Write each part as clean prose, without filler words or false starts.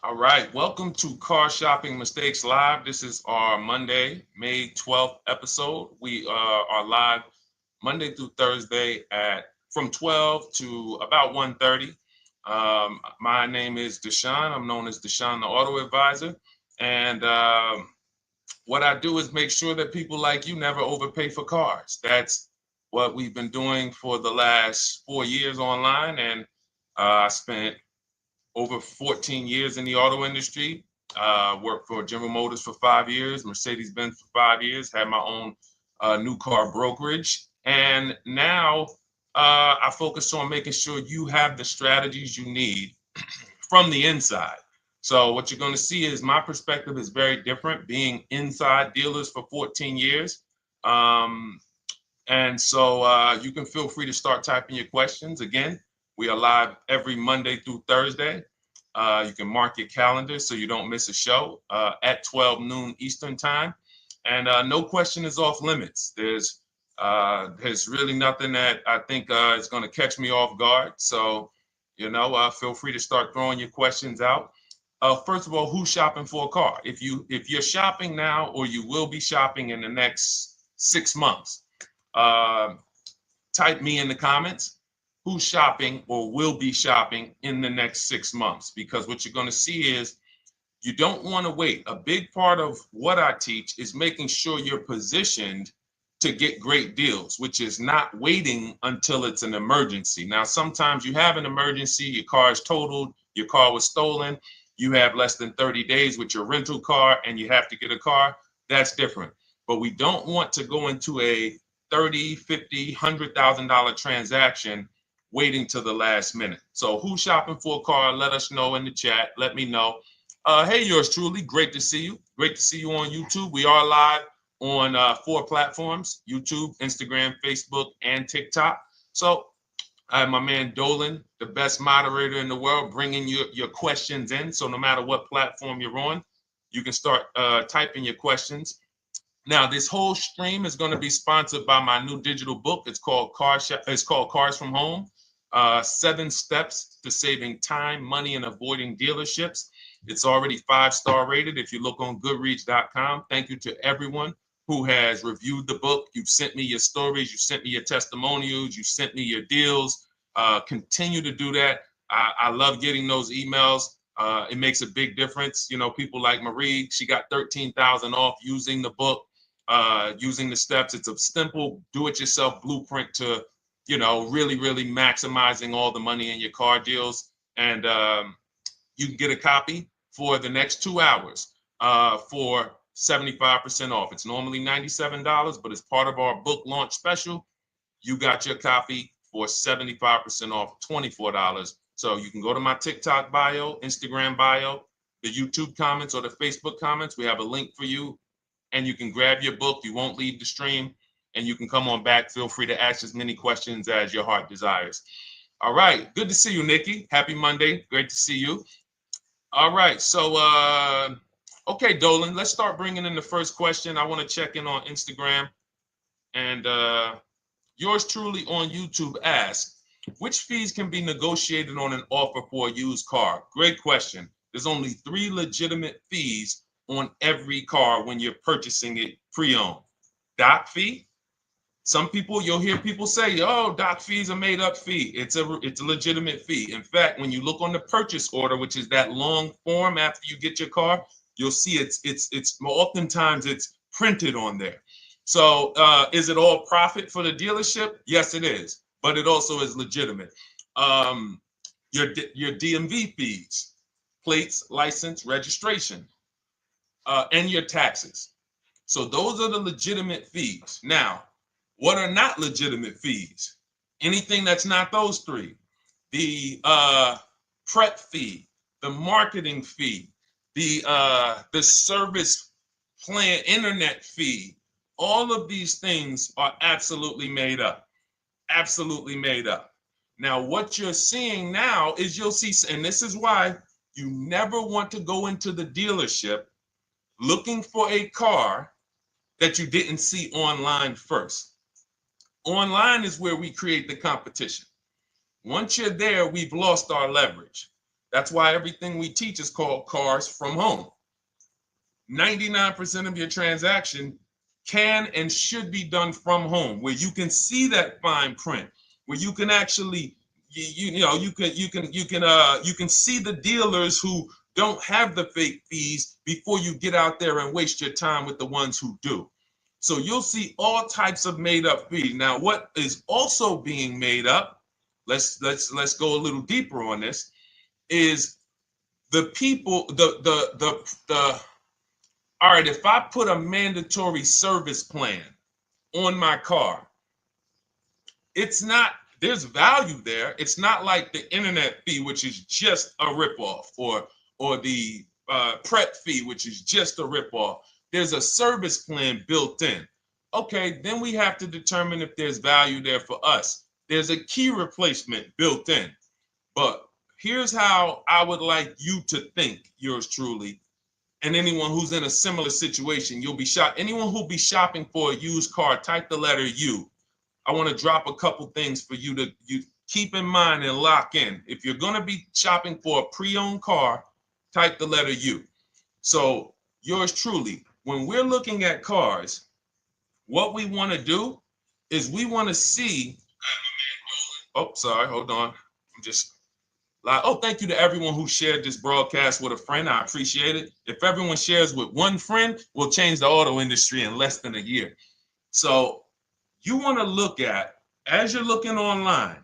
All right, welcome to Car Shopping Mistakes Live. This is our Monday, May 12th episode. We are live Monday through Thursday at from 12 to about 1:30. My name is Deshone. I'm known as Deshone the Auto Advisor. And what I do is make sure that people like you never overpay for cars. That's what we've been doing for the last 4 years online. And I spent over 14 years in the auto industry. Worked for General Motors for 5 years, Mercedes-Benz for 5 years, had my own new car brokerage. And now I focus on making sure you have the strategies you need from the inside. So what you're going to see is my perspective is very different, being inside dealers for 14 years. Um, and so you can feel free to start typing your questions. Again, we are live every Monday through Thursday. You can mark your calendar so you don't miss a show at 12 noon Eastern time. And no question is off limits. There's really nothing that I think is going to catch me off guard. So, feel free to start throwing your questions out. First of all, who's shopping for a car? If you're shopping now or you will be shopping in the next 6 months, uh, type me in the comments who's shopping or will be shopping in the next 6 months, because what you're going to see is you don't want to wait. A big part of what I teach is making sure you're positioned to get great deals, which is not waiting until it's an emergency. Now, sometimes you have an emergency, your car is totaled, your car was stolen, you have less than 30 days with your rental car and you have to get a car. That's different. But we don't want to go into a 30, 50, $100,000 transaction waiting to the last minute. So who's shopping for a car? Let us know in the chat. Let me know. Hey, yours truly. Great to see you. Great to see you on YouTube. We are live on 4 platforms: YouTube, Instagram, Facebook, and TikTok. So I have my man Dolan, the best moderator in the world, bringing your questions in. So no matter what platform you're on, you can start typing your questions. Now, this whole stream is going to be sponsored by my new digital book. It's called Cars from Home: 7 Steps to Saving Time, Money, and Avoiding Dealerships. It's already 5-star rated. If you look on Goodreads.com, thank you to everyone who has reviewed the book. You've sent me your stories. You sent me your testimonials. You sent me your deals. Continue to do that. I love getting those emails. It makes a big difference. People like Marie, she got 13,000 off using the book, using the steps. It's a simple do-it-yourself blueprint to, really, really maximizing all the money in your car deals. And you can get a copy for the next 2 hours for 75% off. It's normally $97, but as part of our book launch special, you got your copy for 75% off, $24. So you can go to my TikTok bio, Instagram bio, the YouTube comments, or the Facebook comments. We have a link for you, and you can grab your book. You won't leave the stream, and you can come on back. Feel free to ask as many questions as your heart desires. All right. Good to see you, Nikki. Happy Monday. Great to see you. All right. So, okay, Dolan, let's start bringing in the first question. I want to check in on Instagram. And yours truly on YouTube asks, which fees can be negotiated on an offer for a used car? Great question. There's only 3 legitimate fees on every car when you're purchasing it pre-owned. Doc fee. Some people, you'll hear people say, "Oh, doc fees are made up fee." It's a legitimate fee. In fact, when you look on the purchase order, which is that long form after you get your car, you'll see it's oftentimes it's printed on there. So is it all profit for the dealership? Yes, it is, but it also is legitimate. Um, your DMV fees, plates, license, registration, and your taxes. So those are the legitimate fees. Now, what are not legitimate fees? Anything that's not those 3. The prep fee, the marketing fee, the service plan, internet fee. All of these things are absolutely made up. Absolutely made up. Now, what you're seeing now is you'll see, and this is why you never want to go into the dealership looking for a car that you didn't see online first. Online is where we create the competition. Once you're there, we've lost our leverage. That's why everything we teach is called Cars from Home. 99% of your transaction can and should be done from home, where you can see that fine print, where you can actually you can see the dealers who don't have the fake fees before you get out there and waste your time with the ones who do. So you'll see all types of made up fees. Now, what is also being made up, let's go a little deeper on this, is the people, the all right, if I put a mandatory service plan on my car, it's not, there's value there. It's not like the internet fee, which is just a ripoff, or the prep fee, which is just a ripoff. There's a service plan built in. Okay, then we have to determine if there's value there for us. There's a key replacement built in. But here's how I would like you to think, yours truly, and anyone who's in a similar situation. You'll be shocked. Anyone who'll be shopping for a used car, type the letter U. I want to drop a couple things for you to keep in mind and lock in. If you're going to be shopping for a pre-owned car, type the letter U. So yours truly, when we're looking at cars, what we want to do is we want to see, oh, sorry, hold on. I'm just, oh, thank you to everyone who shared this broadcast with a friend. I appreciate it. If everyone shares with one friend, we'll change the auto industry in less than a year. So you want to look at, as you're looking online,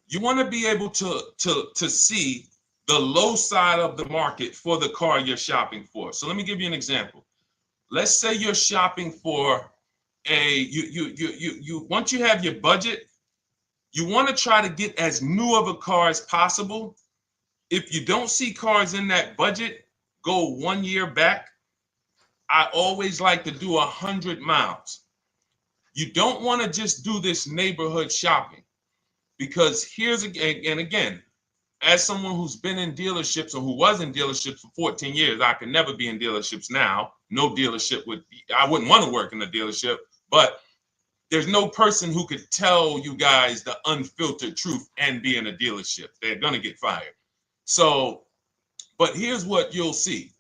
you want to be able to see the low side of the market for the car you're shopping for. So let me give you an example. Let's say you're shopping for once you have your budget, you want to try to get as new of a car as possible. If you don't see cars in that budget, go 1 year back. I always like to do 100 miles. You don't want to just do this neighborhood shopping, because here's again, as someone who's been in dealerships or who was in dealerships for 14 years, I can never be in dealerships now. No dealership I wouldn't want to work in a dealership, but there's no person who could tell you guys the unfiltered truth and be in a dealership. They're going to get fired. So, but here's what you'll see.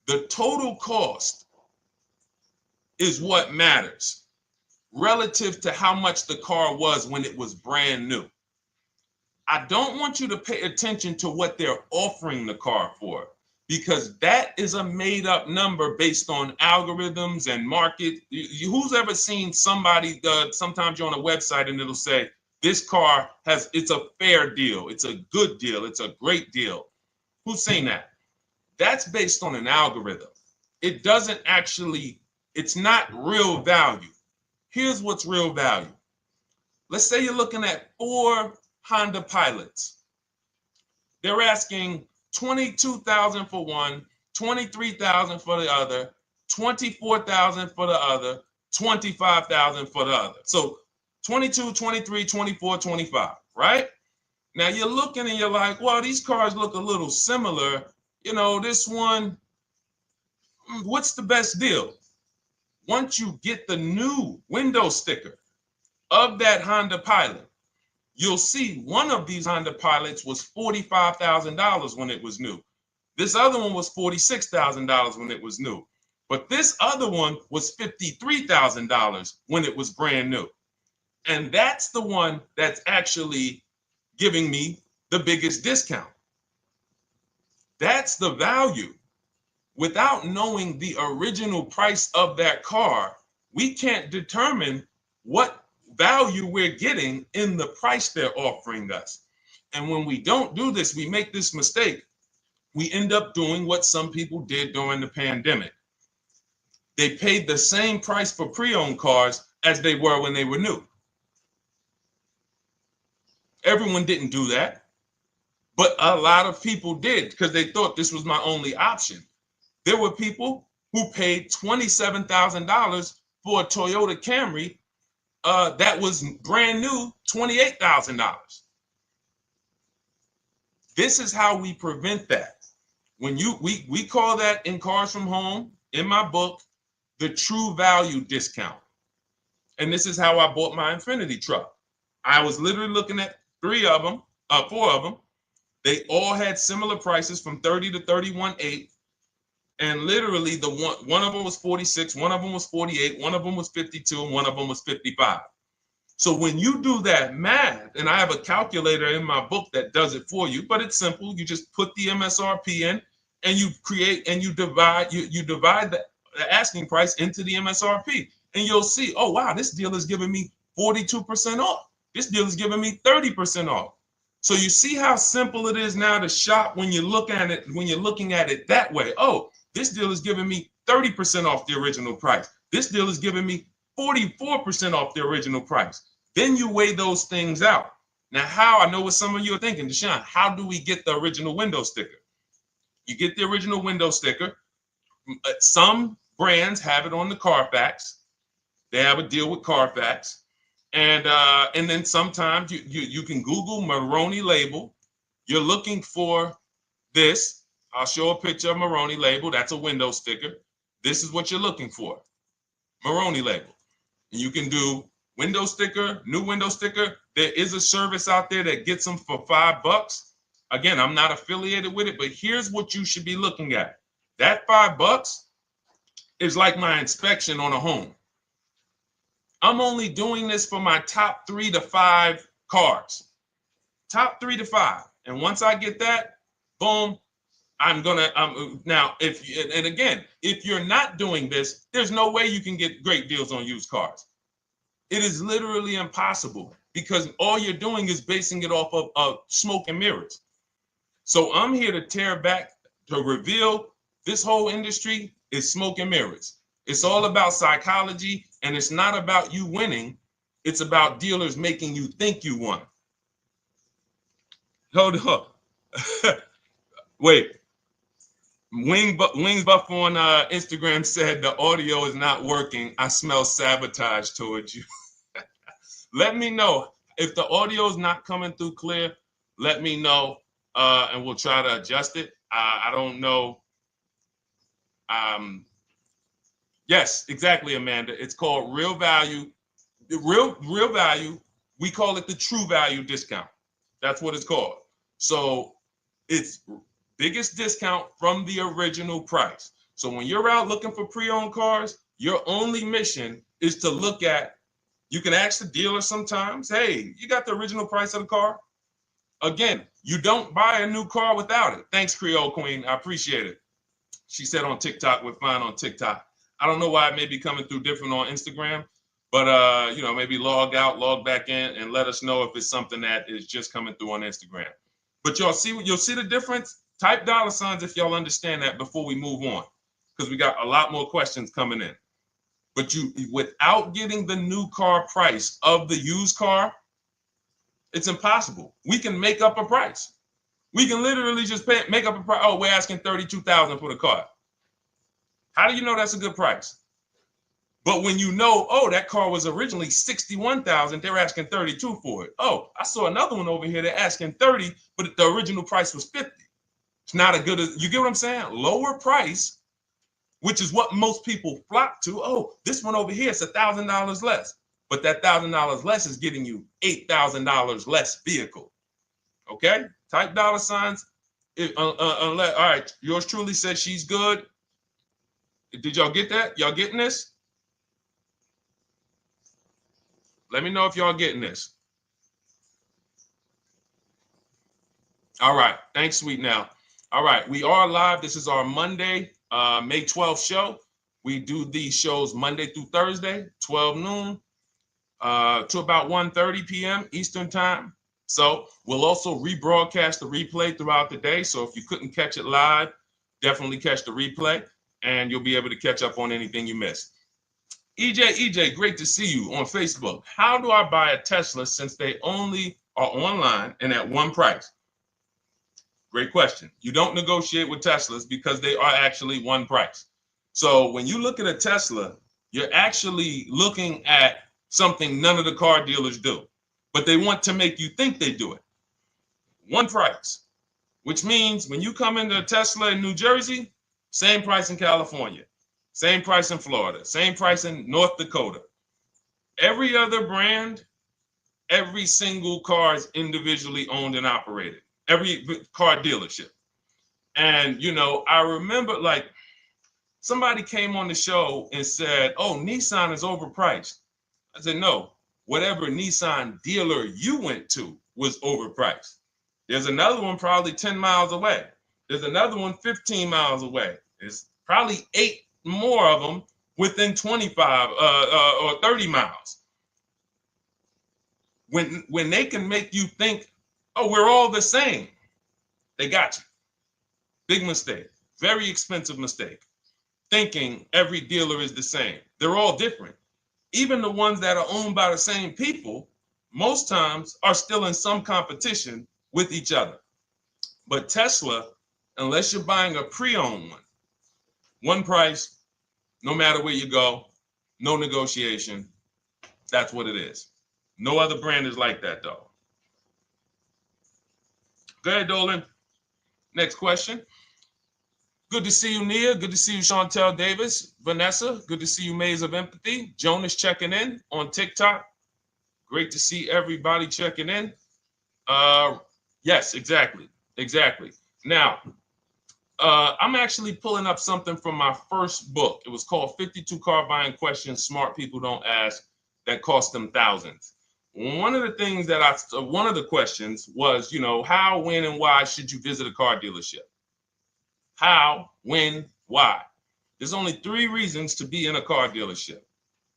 The total cost is what matters relative to how much the car was when it was brand new. I don't want you to pay attention to what they're offering the car for, because that is a made up number based on algorithms and market. Who's ever seen somebody, sometimes you're on a website and it'll say, this car it's a fair deal, it's a good deal, it's a great deal. Who's seen that? That's based on an algorithm. It doesn't actually, it's not real value. Here's what's real value. Let's say you're looking at 4 Honda Pilots. They're asking $22,000 for one, $23,000 for the other, $24,000 for the other, $25,000 for the other. So 22, 23, 24, 25, right? Now you're looking and you're like, well, these cars look a little similar. You know, this one, what's the best deal? Once you get the new window sticker of that Honda Pilot, you'll see one of these Honda Pilots was $45,000 when it was new. This other one was $46,000 when it was new. But this other one was $53,000 when it was brand new. And that's the one that's actually giving me the biggest discount. That's the value. Without knowing the original price of that car, we can't determine what value we're getting in the price they're offering us. And when we don't do this, we make this mistake. We end up doing what some people did during the pandemic. They paid the same price for pre-owned cars as they were when they were new. Everyone didn't do that, but a lot of people did because they thought this was my only option. There were people who paid $27,000 for a Toyota Camry that was brand new, $28,000. This is how we prevent that. When we call that in Cars from Home, in my book, the true value discount. And this is how I bought my Infinity truck. I was literally looking at 3 of them. 4 of them. They all had similar prices from 30 to 31.8. And literally the one of them was 46, one of them was 48, one of them was 52, and one of them was 55. So when you do that math, and I have a calculator in my book that does it for you, but it's simple. You just put the MSRP in and you create and you divide the asking price into the MSRP. And you'll see, oh wow, this deal is giving me 42% off. This deal is giving me 30% off. So you see how simple it is now to shop when you look at it, when you're looking at it that way. Oh, this deal is giving me 30% off the original price. This deal is giving me 44% off the original price. Then you weigh those things out. Now, how, I know what some of you are thinking, Deshone, how do we get the original window sticker? You get the original window sticker. Some brands have it on the Carfax. They have a deal with Carfax. And then sometimes you can Google Maroney label. You're looking for this. I'll show a picture of Maroney label. That's a window sticker. This is what you're looking for. Maroney label. And you can do window sticker, new window sticker. There is a service out there that gets them for $5. Again, I'm not affiliated with it, but here's what you should be looking at. That $5 is like my inspection on a home. I'm only doing this for my top 3 to 5 cars. Top 3 to 5. And once I get that, boom, I'm gonna now if you're not doing this, there's no way you can get great deals on used cars. It is literally impossible because all you're doing is basing it off of smoke and mirrors. So I'm here to tear back, to reveal this whole industry is smoke and mirrors. It's all about psychology, and it's not about you winning. It's about dealers making you think you won. Hold up. Wait. Wings Buff on Instagram said the audio is not working. I smell sabotage towards you. Let me know if the audio is not coming through clear. Let me know, and we'll try to adjust it. I don't know. Yes, exactly, Amanda. It's called real value. Real value. We call it the true value discount. That's what it's called. So it's biggest discount from the original price. So when you're out looking for pre-owned cars, your only mission is to look at, you can ask the dealer sometimes, hey, you got the original price of the car? Again, you don't buy a new car without it. Thanks, Creole Queen. I appreciate it. She said on TikTok, we're fine on TikTok. I don't know why it may be coming through different on Instagram, but maybe log out, log back in, and let us know if it's something that is just coming through on Instagram. But you'll see the difference. Type $ if y'all understand that before we move on, because we got a lot more questions coming in. But without getting the new car price of the used car, it's impossible. We can make up a price. We can literally just make up a price. Oh, we're asking $32,000 for the car. How do you know that's a good price? But when you know, oh, that car was originally $61,000, they're asking $32,000 for it. Oh, I saw another one over here. They're asking $30,000, but the original price was $50,000. It's not a good, you get what I'm saying? Lower price, which is what most people flock to. Oh, this one over here is $1,000 less. But that $1,000 less is getting you $8,000 less vehicle. Okay? Type $. All right, yours truly said she's good. Did y'all get that? Y'all getting this? Let me know if y'all getting this. All right. Thanks, Sweet Now. All right. We are live. This is our Monday, May 12th show. We do these shows Monday through Thursday, 12 noon to about 1:30 p.m. Eastern time. So we'll also rebroadcast the replay throughout the day. So if you couldn't catch it live, definitely catch the replay, and you'll be able to catch up on anything you missed. EJ, great to see you on Facebook. How do I buy a Tesla since they only are online and at one price? Great question. You don't negotiate with Teslas because they are actually one price. So when you look at a Tesla, you're actually looking at something none of the car dealers do, but they want to make you think they do it. One price, which means when you come into a Tesla in New Jersey, same price in California. Same price in Florida, same price in North Dakota. Every other brand Every single car is individually owned and operated. Every car dealership. And, you know, I remember like somebody came on the show and said, oh, Nissan is overpriced. I said, no, whatever Nissan dealer you went to was overpriced. There's another one probably 10 miles away. There's another one 15 miles away. There's probably 8 more of them within 25 or 30 miles. When they can make you think, oh, we're all the same, they got you. Big mistake. Very expensive mistake. Thinking every dealer is the same. They're all different. Even the ones that are owned by the same people, most times are still in some competition with each other. But Tesla, unless you're buying a pre-owned one price, no matter where you go, no negotiation. That's what it is. No other brand is like that, though. Go ahead, Dolan. Next question. Good to see you, Nia. Good to see you, Chantel Davis. Vanessa, good to see you, Maze of Empathy. Jonas checking in on TikTok. Great to see everybody checking in. Yes, exactly. Now, I'm actually pulling up something from my first book. It was called 52 Car Buying Questions Smart People Don't Ask that cost them thousands. One of the things one of the questions was, you know, how, when, and why should you visit a car dealership? How, when, why? There's only 3 reasons to be in a car dealership.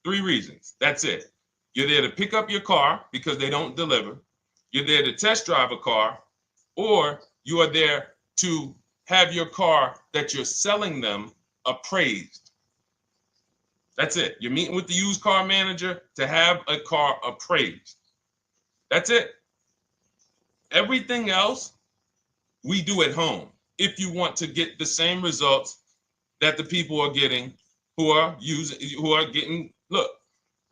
3 reasons. That's it. You're there to pick up your car because they don't deliver. You're there to test drive a car, or you are there to have your car that you're selling them appraised. That's it. You're meeting with the used car manager to have a car appraised. That's it. Everything else we do at home if you want to get the same results that the people are getting who are getting. Look,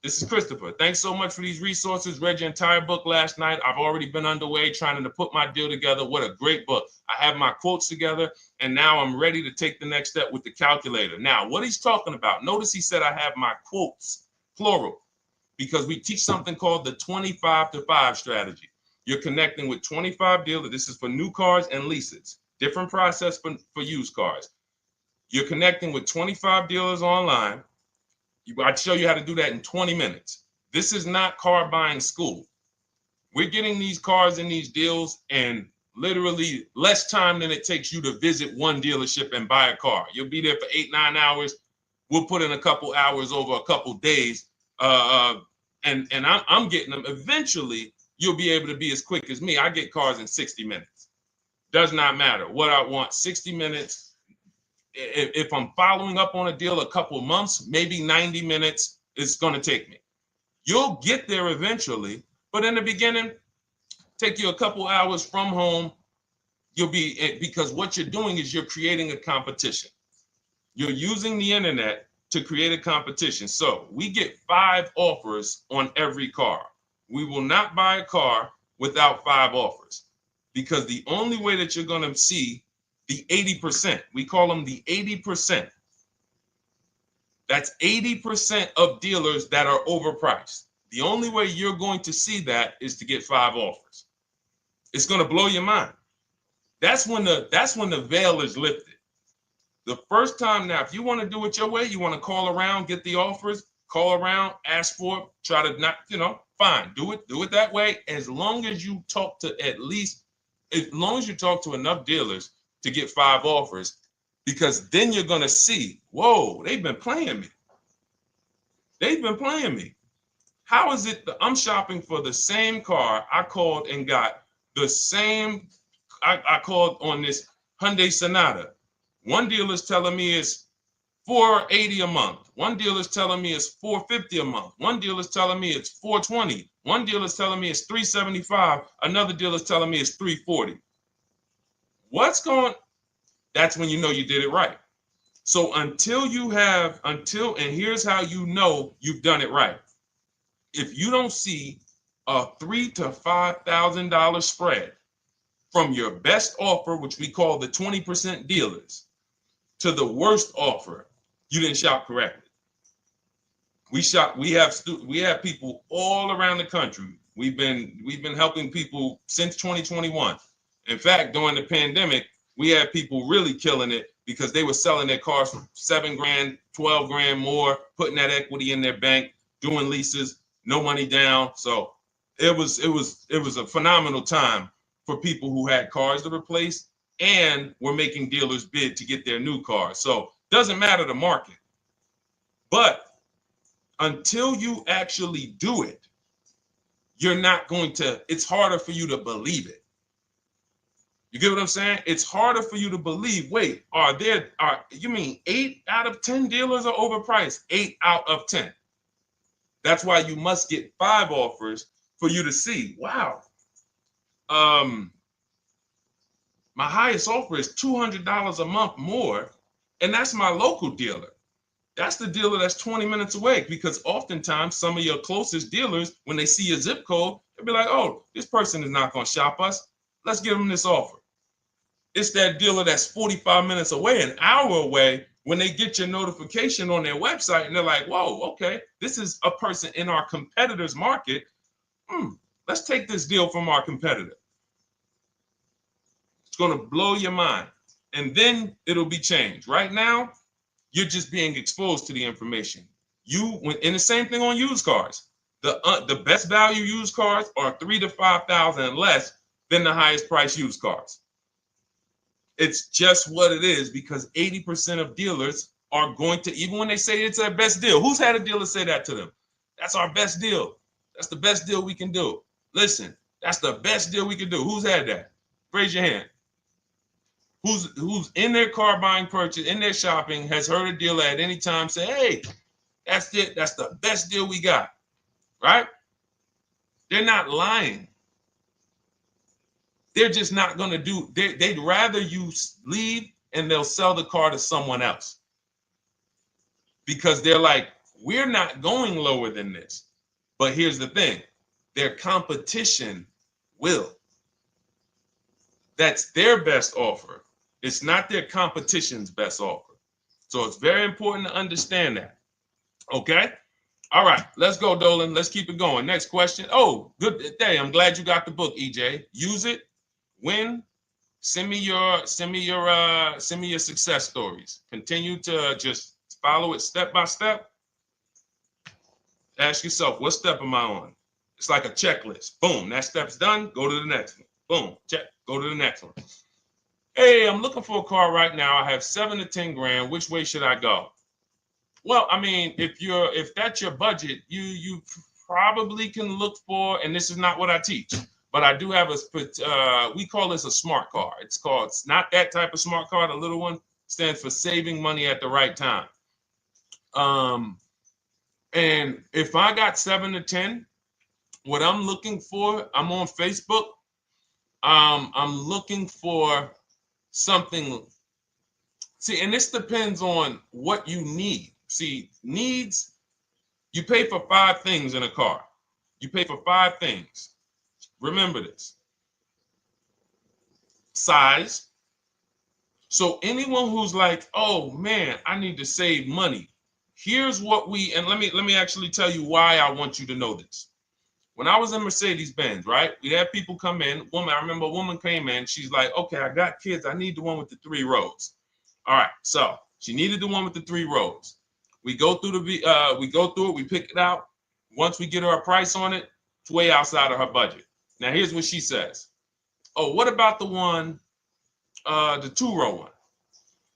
this is Christopher. Thanks so much for these resources. Read your entire book last night. I've already been underway trying to put my deal together. What a great book. I have my quotes together, and now I'm ready to take the next step with the calculator. Now, what he's talking about, notice he said I have my quotes, plural, because we teach something called the 25 to 5 strategy. You're connecting with 25 dealers. This is for new cars and leases. Different process for used cars. You're connecting with 25 dealers online. I'd show you how to do that in 20 minutes. This is not car buying school. We're getting these cars and these deals in literally less time than it takes you to visit one dealership and buy a car. You'll be there for 8-9 hours. We'll put in a couple hours over a couple days. And I'm getting them. Eventually, you'll be able to be as quick as me. I get cars in 60 minutes. Does not matter what I want. 60 minutes. If I'm following up on a deal a couple months, maybe 90 minutes is going to take me. You'll get there eventually, but in the beginning, take you a couple hours from home. Because what you're doing is you're creating a competition. You're using the internet to create a competition. So we get 5 offers on every car. We will not buy a car without 5 offers, because the only way that you're going to see the 80%, we call them the 80%. That's 80% of dealers that are overpriced. The only way you're going to see that is to get 5 offers. It's going to blow your mind. That's when the veil is lifted. The first time, now, if you want to do it your way, you want to call around, get the offers, call around, ask for it, try to not, fine, do it that way. As long as you talk to enough dealers to get 5 offers, because then you're going to see, whoa, they've been playing me. How is it that I'm shopping for the same car? I called and got the same. I called on this Hyundai Sonata. One dealer's telling me it's $480 a month. One dealer's telling me it's $450 a month. One dealer's telling me it's $420. One dealer's telling me it's $375. Another dealer's telling me it's $340. That's when you know you did it right. So and here's how you know you've done it right. If you don't see a $3,000 to $5,000 spread from your best offer, which we call the 20% dealers, to the worst offer, you didn't shop correctly. We have people all around the country. We've been helping people since 2021. In fact, during the pandemic, we had people really killing it because they were selling their cars for 7 grand, 12 grand more, putting that equity in their bank, doing leases, no money down. So it was a phenomenal time for people who had cars to replace and were making dealers bid to get their new cars. So doesn't matter the market. But until you actually do it, you're not going to, it's harder for you to believe it. You get what I'm saying? It's harder for you to believe, wait, you mean 8 out of 10 dealers are overpriced? 8 out of 10. That's why you must get 5 offers for you to see, wow. My highest offer is $200 a month more, and that's my local dealer. That's the dealer that's 20 minutes away, because oftentimes some of your closest dealers, when they see your zip code, they'll be like, oh, this person is not going to shop us. Let's give them this offer. It's that dealer that's 45 minutes away, an hour away, when they get your notification on their website and they're like, whoa, okay, this is a person in our competitor's market. Let's take this deal from our competitor. It's going to blow your mind. And then it'll be changed. Right now, you're just being exposed to the information. And the same thing on used cars. The best value used cars are $3,000 to $5,000 less than the highest price used cars. It's just what it is, because 80% of dealers are going to, even when they say it's their best deal. Who's had a dealer say that to them? That's our best deal. That's the best deal we can do. Listen, that's the best deal we can do. Who's had that? Raise your hand. Who's in their car buying purchase, in their shopping, has heard a dealer at any time say, hey, that's it. That's the best deal we got, right? They're not lying. They're just not going to do, they'd rather you leave and they'll sell the car to someone else, because they're like, we're not going lower than this. But here's the thing, their competition will. That's their best offer. It's not their competition's best offer. So it's very important to understand that. Okay? All right, let's go, Dolan. Let's keep it going. Next question. Oh, good day. I'm glad you got the book, EJ. Use it. Win. Send me your success stories. Continue to just follow it step by step. Ask yourself, what step am I on? It's like a checklist. Boom, that step's done. Go to the next one. Boom, check. Go to the next one. Hey, I'm looking for a car right now. I have 7 to 10 grand. Which way should I go? Well, I mean, if that's your budget, you probably can look for, and this is not what I teach, but I do have we call this a smart car. It's not that type of smart car. The little one stands for saving money at the right time. And if I got 7 to 10, what I'm looking for, I'm on Facebook. I'm looking for something. See, and this depends on what you need. See, needs, you pay for 5 things in a car. You pay for 5 things. Remember this. Size. So anyone who's like, oh man, I need to save money. Here's what and let me actually tell you why I want you to know this. When I was in Mercedes-Benz, right? We had people come in. I remember a woman came in. She's like, okay, I got kids. I need the one with the 3 rows. All right. So she needed the one with the 3 rows. We go through it. We pick it out. Once we get her a price on it, it's way outside of her budget. Now, here's what she says. Oh, what about the one, the 2-row one?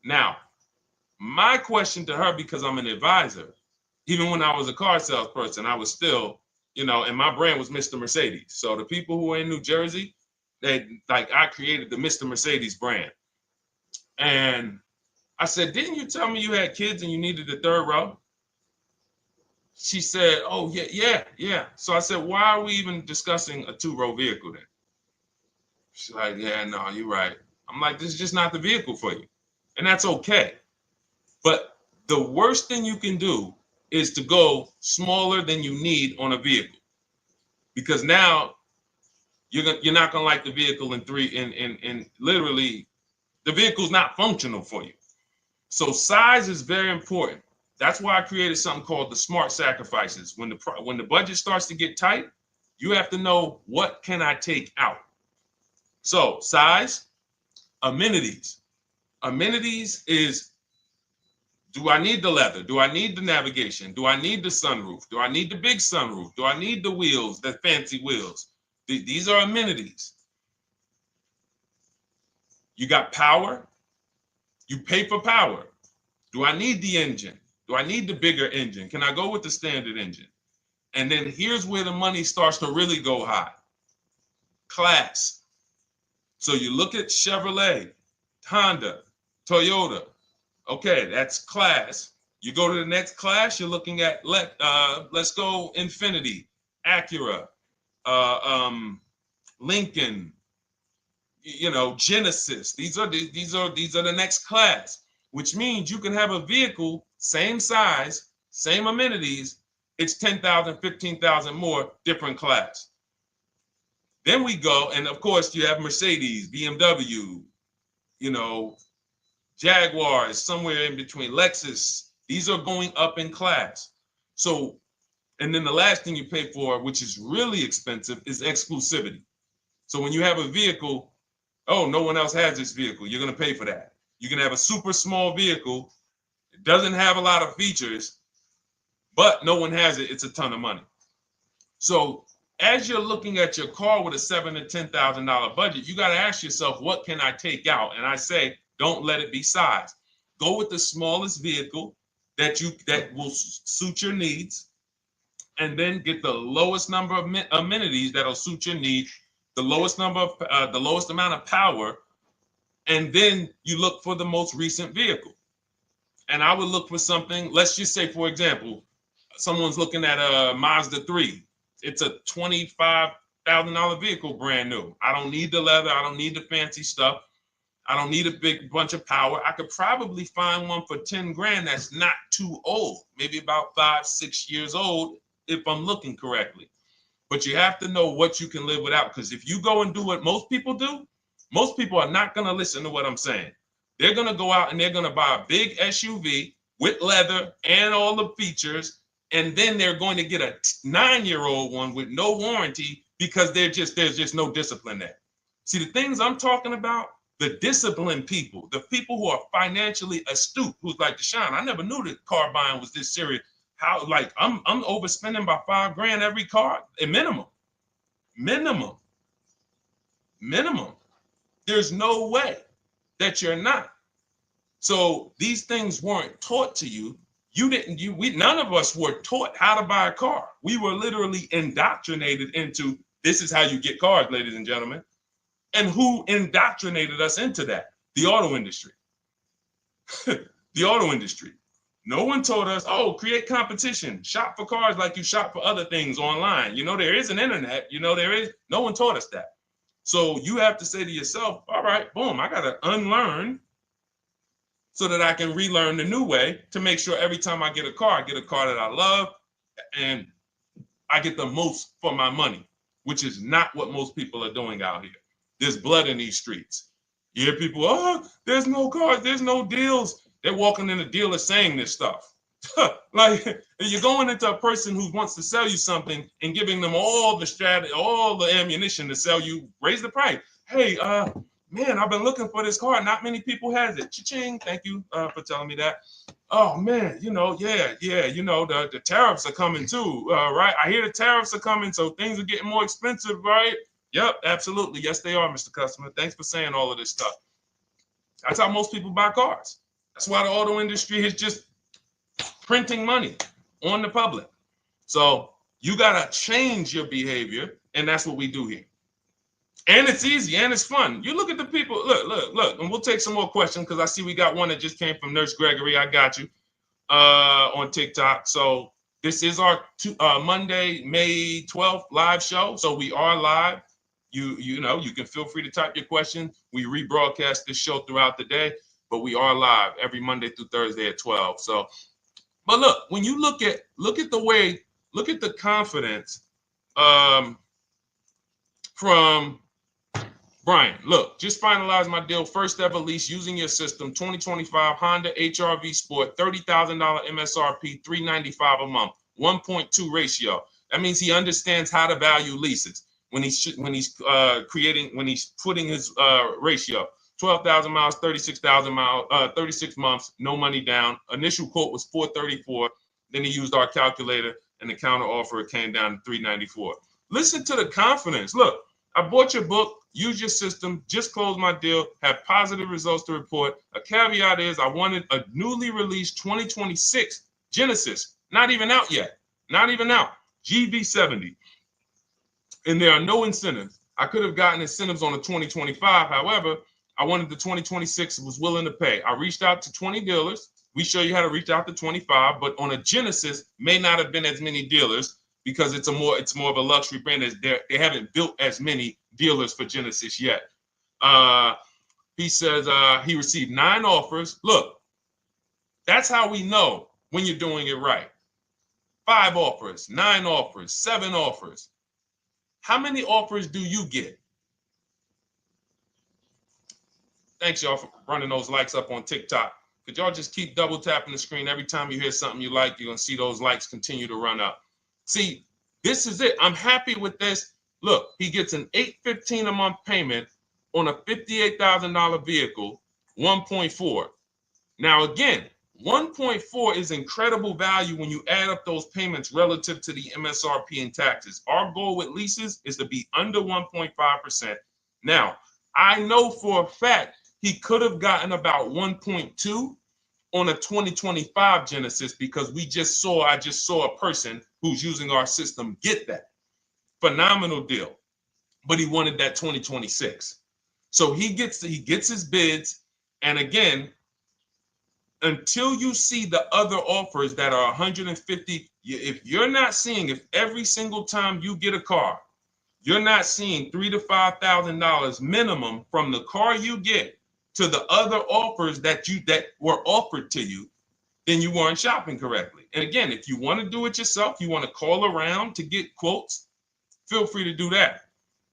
Now, my question to her, because I'm an advisor, even when I was a car salesperson, I was still, and my brand was Mr. Mercedes. So the people who are in New Jersey, I created the Mr. Mercedes brand. And I said, didn't you tell me you had kids and you needed the 3rd row? She said, oh, yeah. So I said, why are we even discussing a 2-row vehicle then? She's like, yeah, no, you're right. I'm like, this is just not the vehicle for you. And that's okay. But the worst thing you can do is to go smaller than you need on a vehicle, because now you're not gonna like the vehicle in literally the vehicle's not functional for you. So size is very important. That's why I created something called the smart sacrifices. When the budget starts to get tight, You have to know, what can I take out? So size, amenities. Amenities is, do I need the leather? Do I need the navigation? Do I need the sunroof? Do I need the big sunroof? Do I need the wheels, the fancy wheels? These are amenities. You got power. You pay for power. Do I need the engine? Do I need the bigger engine? Can I go with the standard engine? And then here's where the money starts to really go high. Class. So you look at Chevrolet, Honda, Toyota. Okay, that's class. You go to the next class, you're looking at, let's go Infiniti, Acura, Lincoln, Genesis. These are the next class, which means you can have a vehicle, same size, same amenities. It's 10,000, 15,000 more, different class. Then we go, and of course you have Mercedes, BMW, Jaguars, somewhere in between, Lexus. These are going up in class. So, and then the last thing you pay for, which is really expensive, is exclusivity. So when you have a vehicle, oh, no one else has this vehicle, you're going to pay for that. You can have a super small vehicle, it doesn't have a lot of features, but no one has it, it's a ton of money. So as you're looking at your car with a $7,000 to $10,000 budget, you got to ask yourself, what can I take out? And I say, don't let it be size. Go with the smallest vehicle that will suit your needs, and then get the lowest number of amenities that'll suit your needs, the lowest amount of power, and then you look for the most recent vehicle. And I would look for something, let's just say, for example, someone's looking at a Mazda 3. It's a $25,000 vehicle, brand new. I don't need the leather. I don't need the fancy stuff. I don't need a big bunch of power. I could probably find one for 10 grand that's not too old, maybe about 5-6 years old, if I'm looking correctly. But you have to know what you can live without, because if you go and do what most people do, most people are not going to listen to what I'm saying. They're going to go out and they're going to buy a big SUV with leather and all the features, and then they're going to get a 9-year-old one with no warranty because there's just no discipline there. See, the things I'm talking about, the disciplined people, the people who are financially astute, who's like, Deshone, I never knew that car buying was this serious. How, like, I'm overspending by $5 grand every car, a minimum. There's no way that you're not. So these things weren't taught to you. None of us were taught how to buy a car. We were literally indoctrinated into, this is how you get cars, ladies and gentlemen. And who indoctrinated us into that? The auto industry. The auto industry. No one told us, oh, create competition, shop for cars like you shop for other things online. There is an internet, no one taught us that. So you have to say to yourself, all right, boom, I got to unlearn so that I can relearn the new way to make sure every time I get a car that I love and I get the most for my money, which is not what most people are doing out here. There's blood in these streets. You hear people, oh, there's no cars, there's no deals. They're walking in the dealer saying this stuff. Like, you're going into a person who wants to sell you something and giving them all the strategy, all the ammunition to sell you, raise the price. Hey, man, I've been looking for this car. Not many people has it. Cha-ching. Thank you for telling me that. Oh man, the tariffs are coming too, right? I hear the tariffs are coming, so things are getting more expensive, right? Yep, absolutely. Yes, they are, Mr. Customer. Thanks for saying all of this stuff. That's how most people buy cars. That's why the auto industry is just printing money on the public. So you got to change your behavior, and that's what we do here. And it's easy and it's fun. You look at the people, look, and we'll take some more questions because I see we got one that just came from Nurse Gregory. I got you on TikTok. So this is our Monday, May 12th live show. So we are live. You can feel free to type your question. We rebroadcast this show throughout the day, but we are live every Monday through Thursday at 12. So, but look, when you look at the confidence from Brian, look, just finalized my deal. First ever lease using your system, 2025 Honda HR-V Sport, $30,000 MSRP, $395 a month, 1.2 ratio. That means he understands how to value leases when he's putting his ratio. 12,000 miles, 36,000 miles, 36 months, no money down. Initial quote was 434. Then he used our calculator, and the counter offer it came down to 394. Listen to the confidence. Look, I bought your book, use your system, just closed my deal, have positive results to report. A caveat is I wanted a newly released 2026 Genesis, not even out yet, not even out, GV70. And there are no incentives. I could have gotten incentives on the 2025. However, I wanted the 2026, was willing to pay. I reached out to 20 dealers. We show you how to reach out to 25, but on a Genesis, may not have been as many dealers because it's more of a luxury brand. As they haven't built as many dealers for Genesis yet. He says he received 9 offers. Look, that's how we know when you're doing it right. 5 offers, 9 offers, 7 offers. How many offers do you get? Thanks, y'all, for running those likes up on TikTok. Could y'all just keep double tapping the screen every time you hear something you like? You're going to see those likes continue to run up. See, this is it. I'm happy with this. Look, he gets an $815 a month payment on a $58,000 vehicle, 1.4. Now, again, 1.4 is incredible value when you add up those payments relative to the MSRP and taxes. Our goal with leases is to be under 1.5%. Now, I know for a fact he could have gotten about 1.2 on a 2025 Genesis because I just saw a person who's using our system get that. Phenomenal deal. But he wanted that 2026. So he gets his bids. And again, until you see the other offers that are 150, if every single time you get a car, you're not seeing $3,000 to $5,000 minimum from the car you get to the other offers that were offered to you, then you weren't shopping correctly. And again, if you want to do it yourself, you want to call around to get quotes, feel free to do that.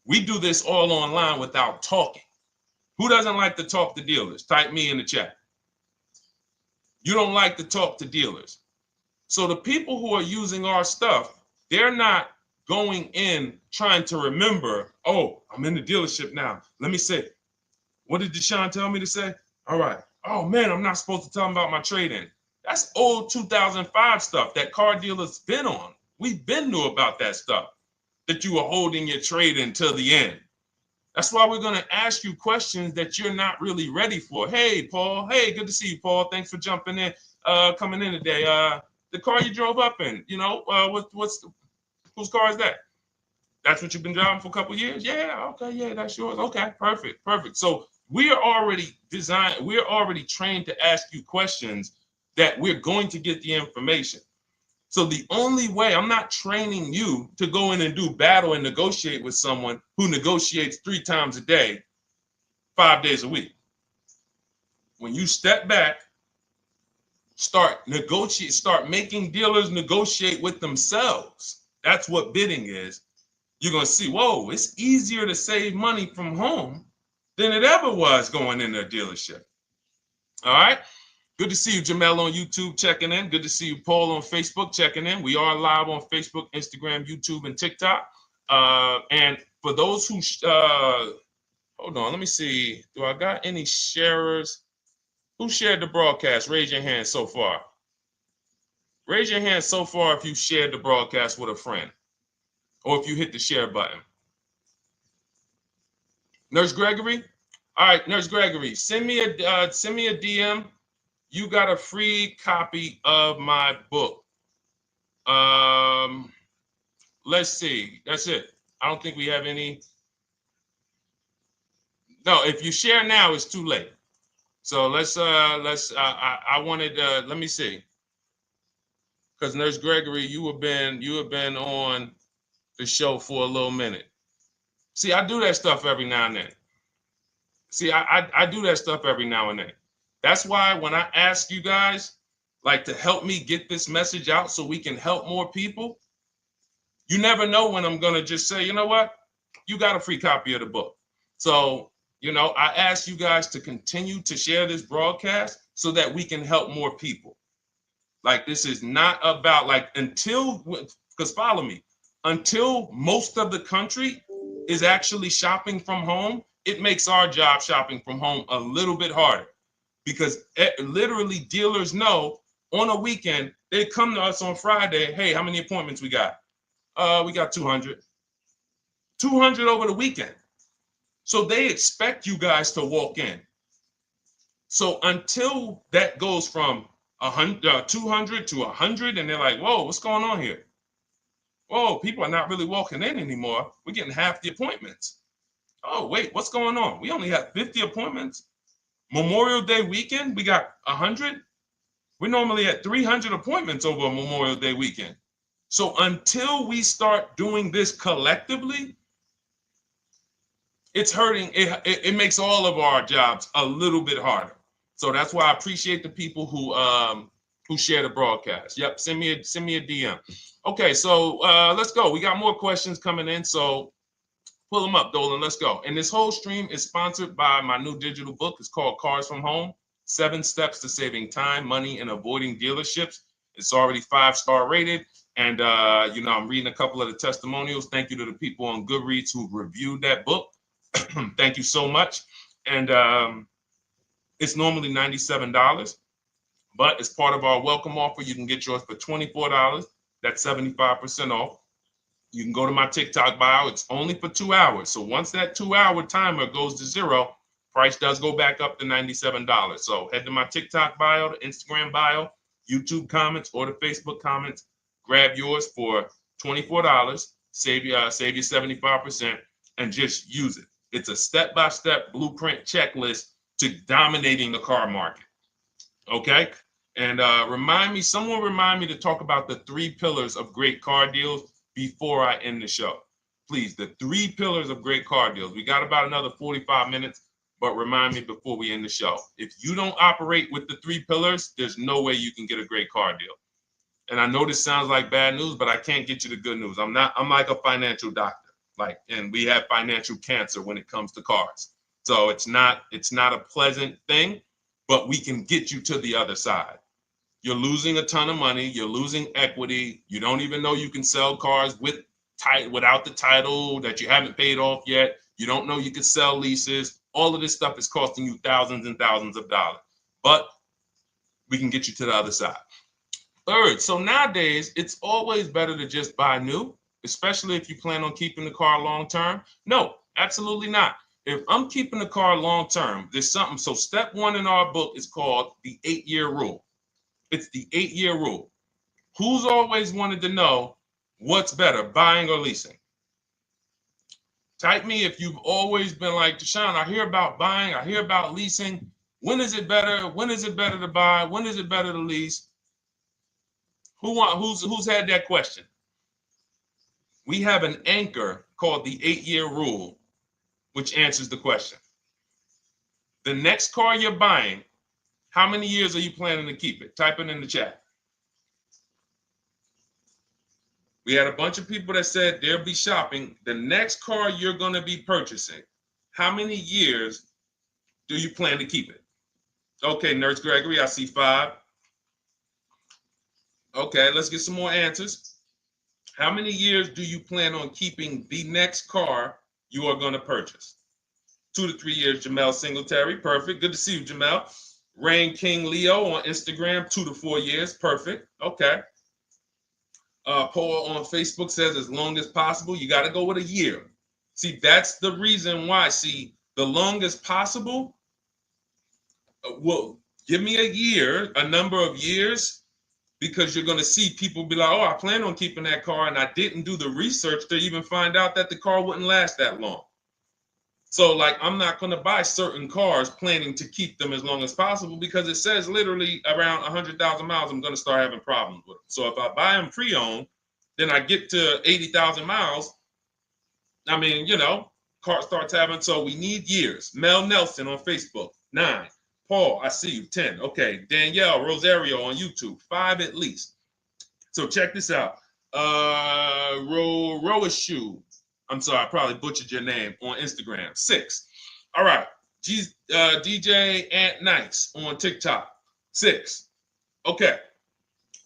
We do this all online without talking. Who doesn't like to talk to dealers? Type me in the chat. You don't like to talk to dealers. So the people who are using our stuff, they're not going in trying to remember, oh, I'm in the dealership now. Let me say, what did Deshone tell me to say? All right. Oh, man, I'm not supposed to tell them about my trade-in. That's old 2005 stuff that car dealers been on. We've been knew about that stuff, that you were holding your trade-in till the end. That's why we're going to ask you questions that you're not really ready for. Hey, Paul. Hey, good to see you, Paul. Thanks for jumping in, coming in today. The car you drove up in, whose car is that? That's what you've been driving for a couple of years? Yeah, okay, yeah, that's yours. Okay, perfect. So we are already trained to ask you questions that we're going to get the information. So the only way, I'm not training you to go in and do battle and negotiate with someone who negotiates 3 times a day, 5 days a week. When you step back, start making dealers negotiate with themselves. That's what bidding is. You're going to see, whoa, it's easier to save money from home than it ever was going in a dealership. All right. Good to see you, Jamel, on YouTube checking in. Good to see you, Paul, on Facebook checking in. We are live on Facebook, Instagram, YouTube, and TikTok. And for those who, hold on, let me see. Do I got any sharers? Who shared the broadcast? Raise your hand so far. Raise your hand so far if you shared the broadcast with a friend or if you hit the share button. Nurse Gregory? All right, Nurse Gregory, send me a DM. You got a free copy of my book. Let's see. That's it. I don't think we have any. No, if you share now, it's too late. So I wanted let me see. Because Nurse Gregory, you have been on the show for a little minute. See, I do that stuff every now and then. I do that stuff every now and then. That's why when I ask you guys, like, to help me get this message out so we can help more people, you never know when I'm going to just say, you know what? You got a free copy of the book. So, I ask you guys to continue to share this broadcast so that we can help more people. Like, this is not about, because follow me. until most of the country is actually shopping from home, it makes our job shopping from home a little bit harder, because literally dealers know on a weekend, they come to us on Friday, hey, how many appointments we got? We got 200. 200 over the weekend. So they expect you guys to walk in. So until that goes from 200 to 100, and they're like, whoa, what's going on here? Whoa, people are not really walking in anymore. We're getting half the appointments. Oh, wait, what's going on? We only have 50 appointments. Memorial Day weekend, we got 100. We're normally at 300 appointments over a Memorial Day weekend. So until we start doing this collectively, it's hurting. It makes all of our jobs a little bit harder. So that's why I appreciate the people who share the broadcast. Yep, send me a DM. Okay, so let's go. We got more questions coming in, so pull them up, Dolan. Let's go. And this whole stream is sponsored by my new digital book. It's called Cars from Home: 7 Steps to Saving Time, Money, and Avoiding Dealerships. It's already 5-star rated. And, I'm reading a couple of the testimonials. Thank you to the people on Goodreads who reviewed that book. Thank you so much. And it's normally $97, but as part of our welcome offer, you can get yours for $24. That's 75% off. You can go to my TikTok bio. It's only for 2 hours. So once that 2-hour timer goes to zero, price does go back up to $97. So head to my TikTok bio, the Instagram bio, YouTube comments, or the Facebook comments. Grab yours for $24. Save you 75%, and just use it. It's a step-by-step blueprint checklist to dominating the car market. Okay? And someone remind me to talk about the 3 pillars of great car deals before I end the show. Please, the 3 pillars of great car deals. We got about another 45 minutes, but remind me before we end the show. If you don't operate with the 3 pillars, there's no way you can get a great car deal. And I know this sounds like bad news, but I can't get you the good news. I'm like a financial doctor. And we have financial cancer when it comes to cars. So it's not a pleasant thing, but we can get you to the other side. You're losing a ton of money. You're losing equity. You don't even know you can sell cars without the title that you haven't paid off yet. You don't know you can sell leases. All of this stuff is costing you thousands and thousands of dollars, but we can get you to the other side. Third, so nowadays, it's always better to just buy new, especially if you plan on keeping the car long term. No, absolutely not. If I'm keeping the car long term, there's something. So step 1 in our book is called the 8-year rule. It's the 8-year rule. Who's always wanted to know what's better, buying or leasing? Type me if you've always been like, Deshone, I hear about buying, I hear about leasing. When is it better? When is it better to buy? When is it better to lease? Who's had that question? We have an anchor called the 8-year rule, which answers the question. The next car you're buying, how many years are you planning to keep it? Type it in the chat. We had a bunch of people that said they'll be shopping. The next car you're going to be purchasing, how many years do you plan to keep it? Okay, Nurse Gregory, I see 5. Okay, let's get some more answers. How many years do you plan on keeping the next car you are going to purchase? 2 to 3 years, Jamel Singletary. Perfect. Good to see you, Jamel. Rain King Leo on Instagram, 2 to 4 years. Perfect. Okay. Paul on Facebook says as long as possible. You got to go with a year. See, that's the reason why. See, the longest possible, well, give me a year, a number of years, because you're going to see people be like, oh, I plan on keeping that car, and I didn't do the research to even find out that the car wouldn't last that long. So, I'm not going to buy certain cars planning to keep them as long as possible, because it says literally around 100,000 miles, I'm going to start having problems with them. So if I buy them pre-owned, then I get to 80,000 miles. I mean, car starts having, so we need years. Mel Nelson on Facebook, 9. Paul, I see you, 10. Okay, Danielle Rosario on YouTube, 5 at least. So check this out. Roashu, I'm sorry, I probably butchered your name, on Instagram, 6. All right, DJ Ant Nice on TikTok, 6. Okay,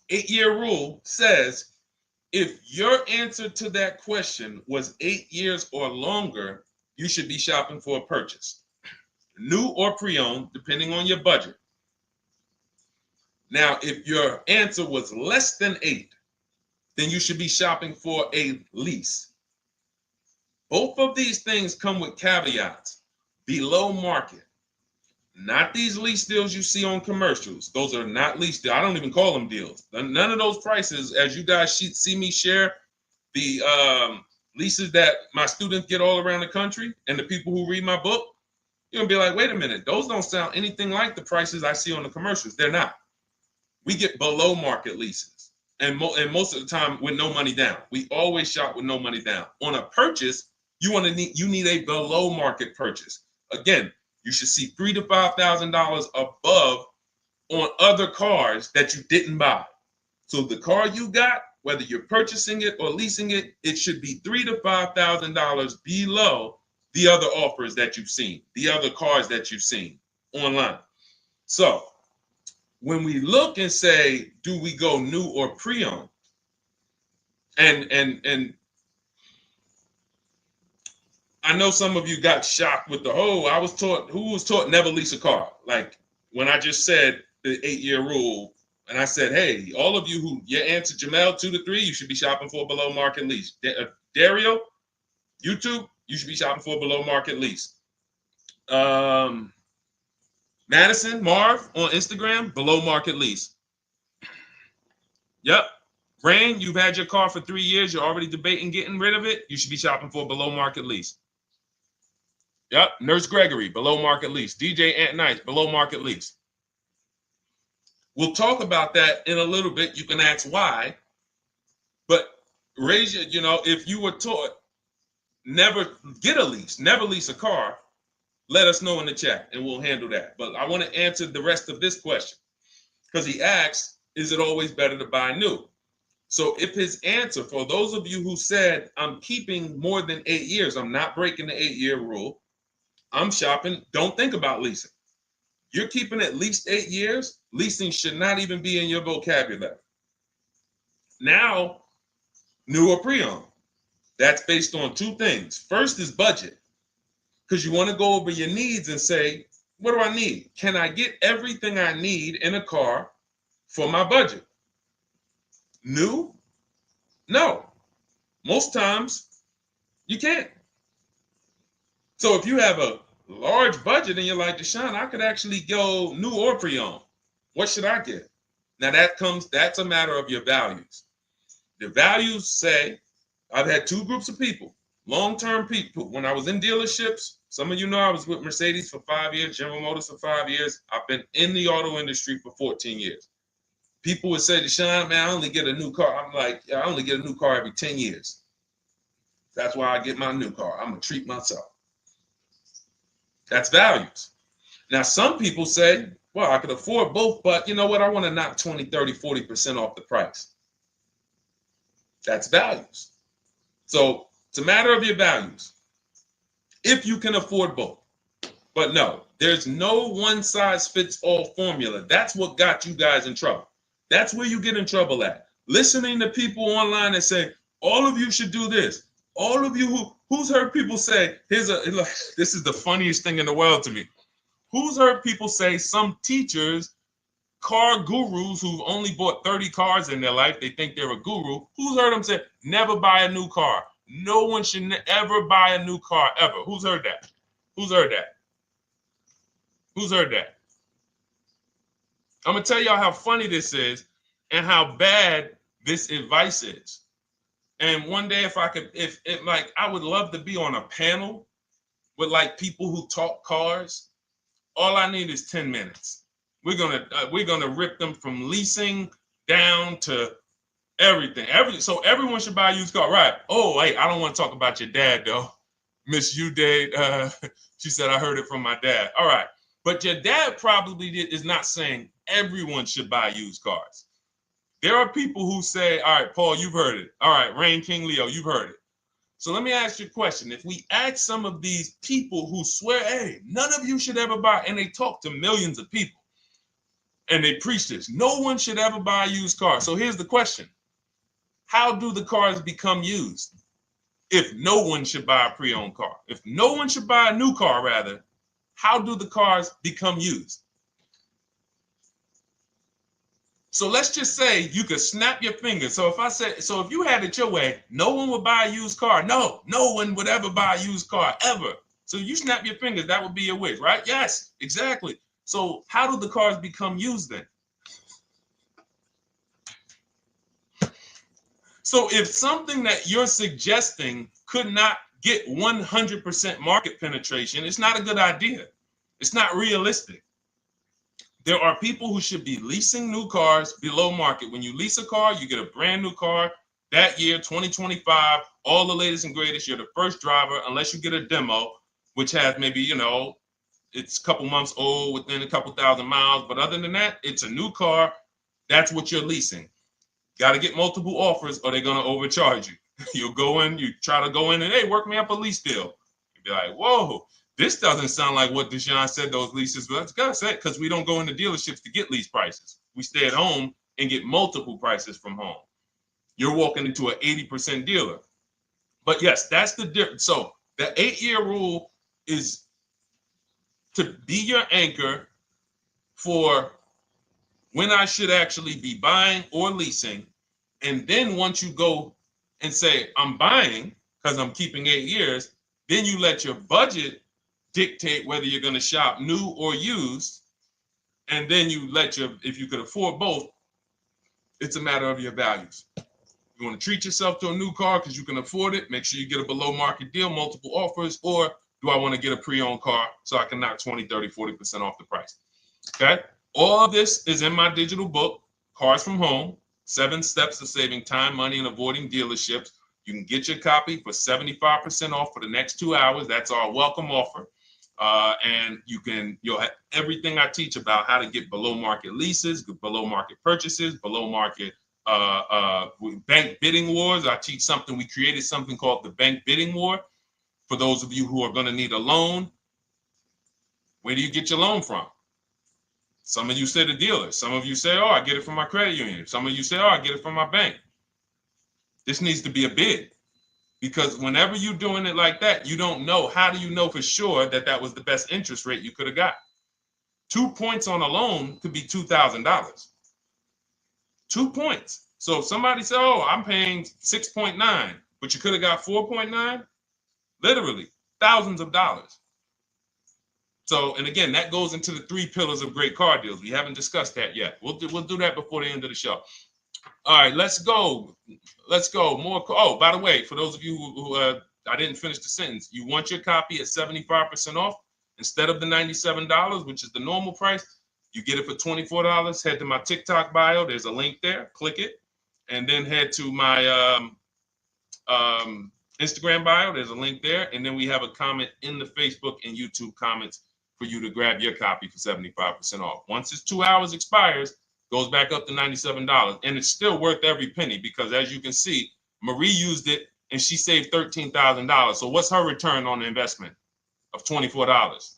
8-year rule says If your answer to that question was 8 years or longer, you should be shopping for a purchase, new or pre-owned, depending on your budget. Now, if your answer was less than 8, then you should be shopping for a lease. Both of these things come with caveats. Below market. Not these lease deals you see on commercials. Those are not lease deals. I don't even call them deals. None of those prices, as you guys see me share the leases that my students get all around the country and the people who read my book, you're going to be like, wait a minute. Those don't sound anything like the prices I see on the commercials. They're not. We get below market leases. And most of the time with no money down. We always shop with no money down. On a purchase, you need a below market purchase. Again, you should see $3,000 to $5,000 above on other cars that you didn't buy. So the car you got, whether you're purchasing it or leasing it, it should be $3,000 to $5,000 below the other offers that you've seen, the other cars that you've seen online. So when we look and say, do we go new or pre-owned? And I know some of you got shocked with who was taught never lease a car. Like when I just said the 8-year rule, and I said, hey, all of you who your answer Jamel 2 to 3, you should be shopping for a below market lease. Dario, YouTube, you should be shopping for a below market lease. Madison, Marv on Instagram, below market lease. Yep. Rain, you've had your car for 3 years. You're already debating getting rid of it. You should be shopping for a below market lease. Yep. Nurse Gregory, below market lease. DJ Ant Nice, below market lease. We'll talk about that in a little bit. You can ask why. But raise your, if you were taught never get a lease, never lease a car, let us know in the chat and we'll handle that. But I want to answer the rest of this question because he asks, is it always better to buy new? So if his answer, for those of you who said, I'm keeping more than 8 years, I'm not breaking the 8-year rule, I'm shopping, don't think about leasing. You're keeping at least 8 years, leasing should not even be in your vocabulary. Now, new or pre-owned. That's based on 2 things. First is budget, because you want to go over your needs and say, what do I need? Can I get everything I need in a car for my budget? New? No. Most times, you can't. So if you have a large budget and you're like, Deshone, I could actually go new or pre-owned. What should I get? Now that's a matter of your values. The values say, I've had 2 groups of people, long-term people. When I was in dealerships, some of you know I was with Mercedes for 5 years, General Motors for 5 years. I've been in the auto industry for 14 years. People would say, Deshone, man, I only get a new car. I'm like, yeah, I only get a new car every 10 years. That's why I get my new car. I'm going to treat myself. That's values. Now, some people say, well, I could afford both, but you know what? I want to knock 20, 30, 40% off the price. That's values. So it's a matter of your values. If you can afford both. But no, there's no one-size-fits-all formula. That's what got you guys in trouble. That's where you get in trouble at. Listening to people online and say, all of you should do this. All of you who's heard people say, this is the funniest thing in the world to me. Who's heard people say, some teachers, car gurus who've only bought 30 cars in their life, they think they're a guru. Who's heard them say, never buy a new car? No one should ever buy a new car, ever. Who's heard that? Who's heard that? Who's heard that? I'm going to tell y'all how funny this is and how bad this advice is. And one day, if I would love to be on a panel with like people who talk cars. All I need is 10 minutes. We're gonna rip them from leasing down to everything. So everyone should buy a used car, right? Oh, wait, I don't want to talk about your dad though, Miss Uday. She said I heard it from my dad. All right, but your dad probably is not saying everyone should buy used cars. There are people who say, all right, Paul, you've heard it. All right, Rain King Leo, you've heard it. So let me ask you a question. If we ask some of these people who swear, hey, none of you should ever buy, and they talk to millions of people, and they preach this, no one should ever buy a used car. So here's the question. how do the cars become used? If no one should buy a pre-owned car, if no one should buy a new car, rather, how do the cars become used? So let's just say you could snap your fingers. So if you had it your way, no one would buy a used car. No one would ever buy a used car, ever. So you snap your fingers, that would be your wish, right? Yes, exactly. So how do the cars become used then? So if something that you're suggesting could not get 100% market penetration, it's not a good idea. It's not realistic. There are people who should be leasing new cars below market. When you lease a car, you get a brand new car that year, 2025, all the latest and greatest. You're the first driver, unless you get a demo, which has maybe, it's a couple months old, within a couple thousand miles. But other than that, it's a new car. That's what you're leasing. Got to get multiple offers or they're going to overcharge you. You'll go in, you try to go in and, hey, work me up a lease deal. You'll be like, whoa, this doesn't sound like what Deshone said those leases were. That's gotta say, because we don't go into dealerships to get lease prices. We stay at home and get multiple prices from home. You're walking into an 80% dealer. But yes, that's the difference. So the 8-year rule is to be your anchor for when I should actually be buying or leasing. And then once you go and say, I'm buying because I'm keeping 8 years, then you let your budget dictate whether you're going to shop new or used. And then you if you could afford both, it's a matter of your values. You want to treat yourself to a new car because you can afford it, make sure you get a below market deal, multiple offers, or do I want to get a pre-owned car so I can knock 20, 30, 40% off the price? Okay. All of this is in my digital book, Cars from Home, 7 Steps to Saving Time, Money, and Avoiding Dealerships. You can get your copy for 75% off for the next 2 hours. That's our welcome offer. And you'll have everything I teach about how to get below market leases, below market purchases, below market bank bidding wars. We created something called the bank bidding war. For those of you who are going to need a loan, where do you get your loan from? Some of you say the dealer. Some of you say, oh, I get it from my credit union. Some of you say, oh, I get it from my bank. This needs to be a bid, because whenever you're doing it like that, you don't know. How do you know for sure that that was the best interest rate you could have got? 2 points on a loan could be $2,000. 2 points. So if somebody said, oh, I'm paying 6.9, but you could have got 4.9, literally thousands of dollars. So, and again, that goes into the 3 pillars of great car deals. We haven't discussed that yet. We'll do that before the end of the show. All right, let's go. More. Oh, by the way, for those of you who I didn't finish the sentence, you want your copy at 75% off instead of the $97, which is the normal price. You get it for $24. Head to my TikTok bio. There's a link there. Click it, and then head to my Instagram bio. There's a link there, and then we have a comment in the Facebook and YouTube comments for you to grab your copy for 75% off. Once it's 2 hours expires, goes back up to $97, and it's still worth every penny, because as you can see, Marie used it and she saved $13,000. So what's her return on the investment of $24?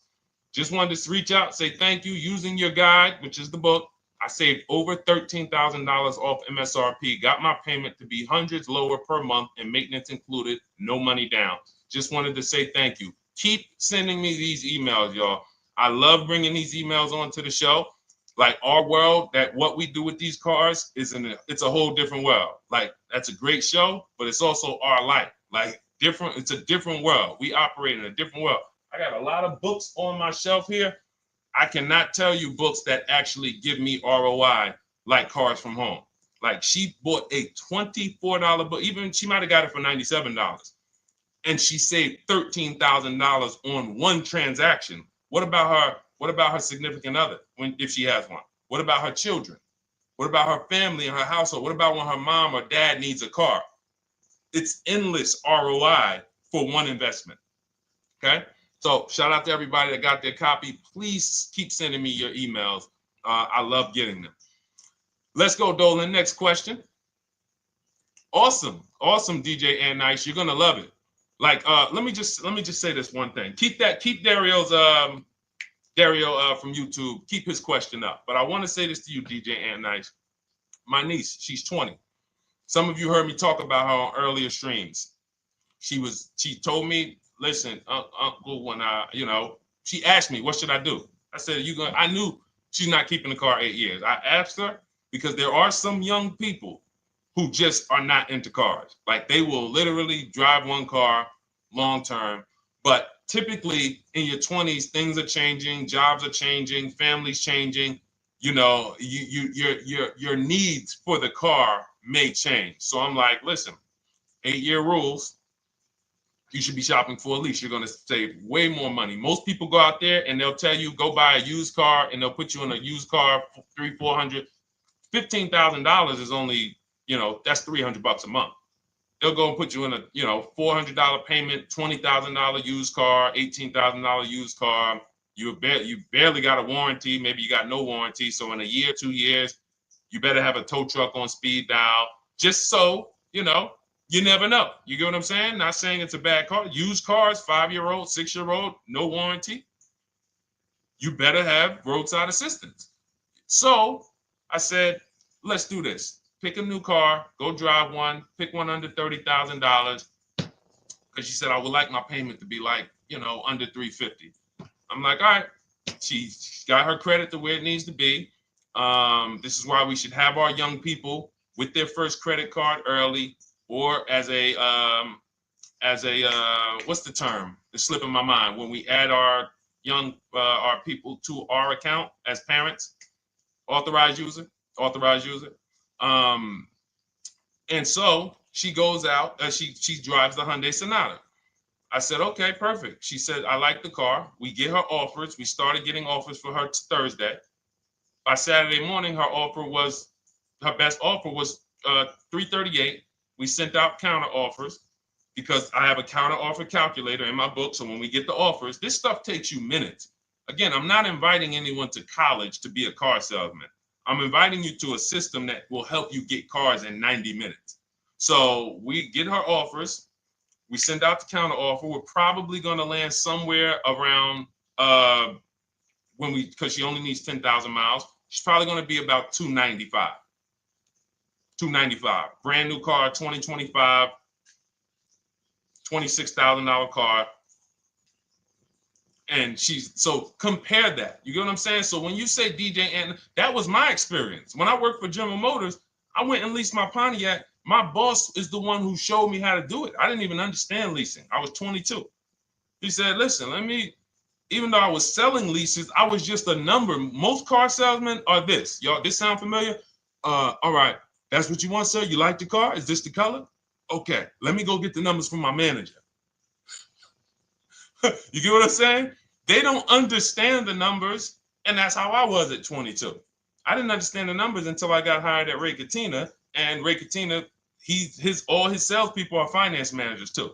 Just wanted to reach out, say thank you. Using your guide, which is the book, I saved over $13,000 off MSRP, got my payment to be hundreds lower per month and maintenance included, no money down. Just wanted to say thank you. Keep sending me these emails, y'all. I love bringing these emails onto the show. Like our world, that what we do with these cars it's a whole different world. Like, that's a great show, but it's also our life. Like, it's a different world. We operate in a different world. I got a lot of books on my shelf here. I cannot tell you books that actually give me ROI like Cars from Home. Like, she bought a $24 book. Even she might have got it for $97. And she saved $13,000 on one transaction. What about her? What about her significant other, if she has one? What about her children? What about her family and her household? What about when her mom or dad needs a car? It's endless ROI for one investment. Okay? So shout out to everybody that got their copy. Please keep sending me your emails. I love getting them. Let's go, Dolan. Next question. Awesome, DJ and Nice. You're gonna love it. Like, let me just say this one thing. Keep Dario's Dario from YouTube, keep his question up. But I want to say this to you, DJ and Nice. My niece, she's 20. Some of you heard me talk about her on earlier streams. She told me, listen, Uncle, when she asked me, what should I do? I said, I knew she's not keeping the car 8 years. I asked her because there are some young people who just are not into cars. Like they will literally drive one car long term. But typically in your 20s, things are changing, jobs are changing, families changing. Your needs for the car may change. So I'm like, listen, 8-year rules. You should be shopping for a lease. You're going to save way more money. Most people go out there and they'll tell you go buy a used car, and they'll put you in a used car for $300, $400, $15,000 is only, that's $300 a month. They'll go and put you in a $400 payment, $20,000 used car, $18,000 used car. You barely got a warranty. Maybe you got no warranty. So in a year, 2 years, you better have a tow truck on speed dial, just so you never know. You get what I'm saying? Not saying it's a bad car. Used cars, 5-year-old, 6-year-old, no warranty. You better have roadside assistance. So I said, let's do this. Pick a new car, go drive one, pick one under $30,000. Because she said, I would like my payment to be like, under $350. I'm like, all right. She's got her credit to where it needs to be. This is why we should have our young people with their first credit card early, or as a what's the term? It's slipping my mind. When we add our our people to our account as parents, authorized user. And so she goes out, she drives the Hyundai Sonata. I said, okay, perfect. She said, I like the car. We get her offers. We started getting offers for her Thursday. By Saturday morning, her best offer was $338. We sent out counter offers because I have a counter offer calculator in my book. So when we get the offers, this stuff takes you minutes. Again, I'm not inviting anyone to college to be a car salesman. I'm inviting you to a system that will help you get cars in 90 minutes. So we get her offers. We send out the counter offer. We're probably going to land somewhere around because she only needs 10,000 miles. She's probably going to be about $295. Brand new car, 2025, $26,000 car. And so compare that. You get what I'm saying? So when you say DJ, and that was my experience. When I worked for General Motors, I went and leased my Pontiac. My boss is the one who showed me how to do it. I didn't even understand leasing. I was 22. He said, listen, even though I was selling leases, I was just a number. Most car salesmen are this. Y'all, this sound familiar? All right. That's what you want, sir? You like the car? Is this the color? Okay. Let me go get the numbers from my manager. You get what I'm saying? They don't understand the numbers. And that's how I was at 22. I didn't understand the numbers until I got hired at Ray Katina. And Ray Katina, all his salespeople are finance managers too.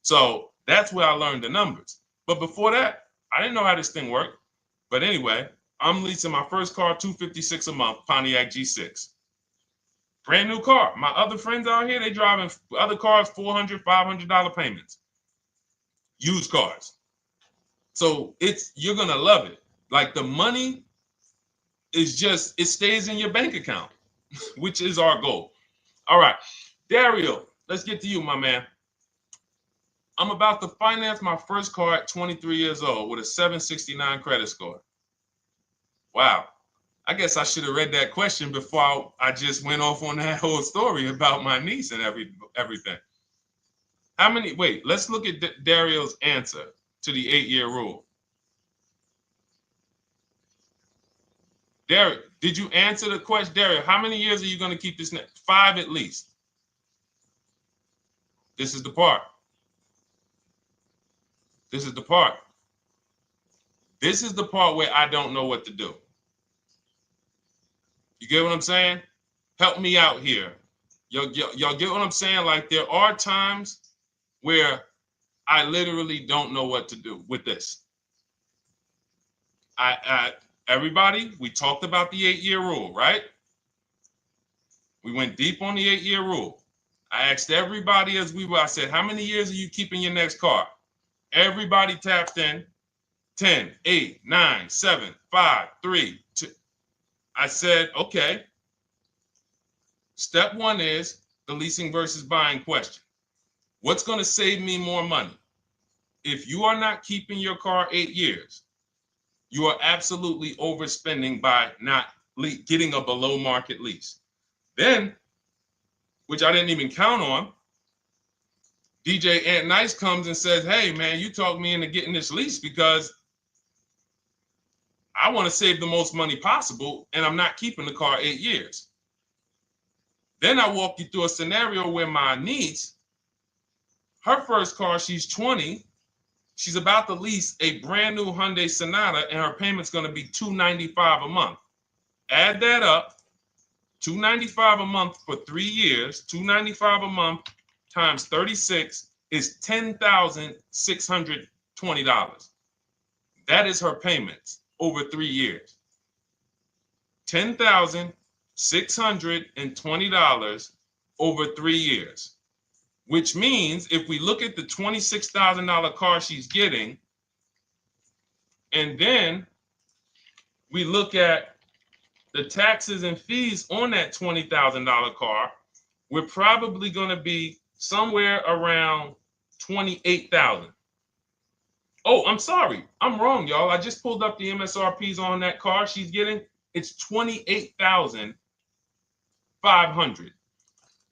So that's where I learned the numbers. But before that, I didn't know how this thing worked. But anyway, I'm leasing my first car, $256 a month, Pontiac G6. Brand new car. My other friends out here, they driving other cars, $400, $500 payments. Used cars. So you're going to love it. Like the money is it stays in your bank account, which is our goal. All right, Dario, let's get to you, my man. I'm about to finance my first car at 23 years old with a 769 credit score. Wow. I guess I should have read that question before I just went off on that whole story about my niece and everything. Let's look at Dario's answer to the 8-year rule. Dario, did you answer the question? Dario, how many years are you going to keep this? 5 at least. This is the part. This is the part. This is the part where I don't know what to do. You get what I'm saying? Help me out here. Y'all get what I'm saying? Like there are times where I literally don't know what to do with this. Everybody, we talked about the 8-year rule, right? We went deep on the 8-year rule. I asked everybody I said, how many years are you keeping your next car? Everybody tapped in. 10, 8, 9, 7, 5, 3, 2. I said, okay. Step 1 is the leasing versus buying question. What's going to save me more money? If you are not keeping your car 8 years, you are absolutely overspending by not getting a below market lease. Then, which I didn't even count on, DJ Ant Nice comes and says, hey, man, you talked me into getting this lease because I want to save the most money possible, and I'm not keeping the car 8 years. Then I walk you through a scenario where my niece, her first car, she's 20, she's about to lease a brand new Hyundai Sonata, and her payment's going to be $295 a month. Add that up, $295 a month for 3 years, $295 a month times 36 is $10,620. That is her payments over 3 years. $10,620 over 3 years, which means if we look at the $26,000 car she's getting, and then we look at the taxes and fees on that $20,000 car, we're probably going to be somewhere around $28,000. Oh, I'm sorry. I'm wrong, y'all. I just pulled up the MSRPs on that car she's getting. It's $28,500.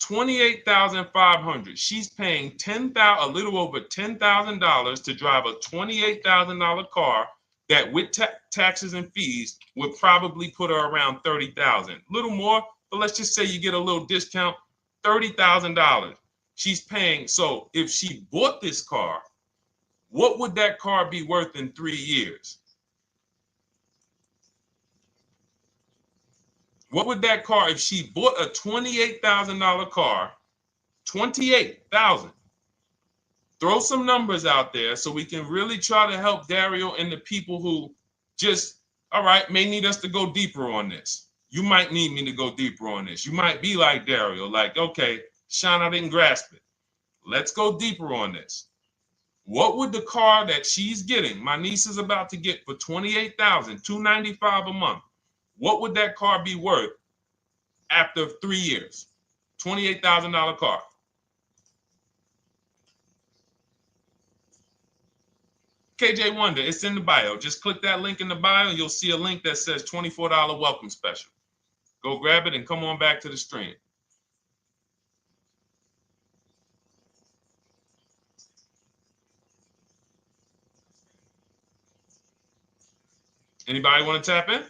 $28,500. She's paying a little over $10,000 to drive a $28,000 car that with taxes and fees would probably put her around $30,000. A little more, but let's just say you get a little discount, $30,000. She's paying. So if she bought this car, what would that car be worth in 3 years? What would that car, if she bought a $28,000 car, $28,000? Throw some numbers out there so we can really try to help Dario and the people who just, all right, may need us to go deeper on this. You might need me to go deeper on this. You might be like Dario, like, okay, Sean, I didn't grasp it. Let's go deeper on this. What would the car that she's getting, my niece is about to get for $28,000, $295 a month, what would that car be worth after 3 years? $28,000 car. KJ Wonder, it's in the bio. Just click that link in the bio and you'll see a link that says $24 welcome special. Go grab it and come on back to the stream. Anybody want to tap in?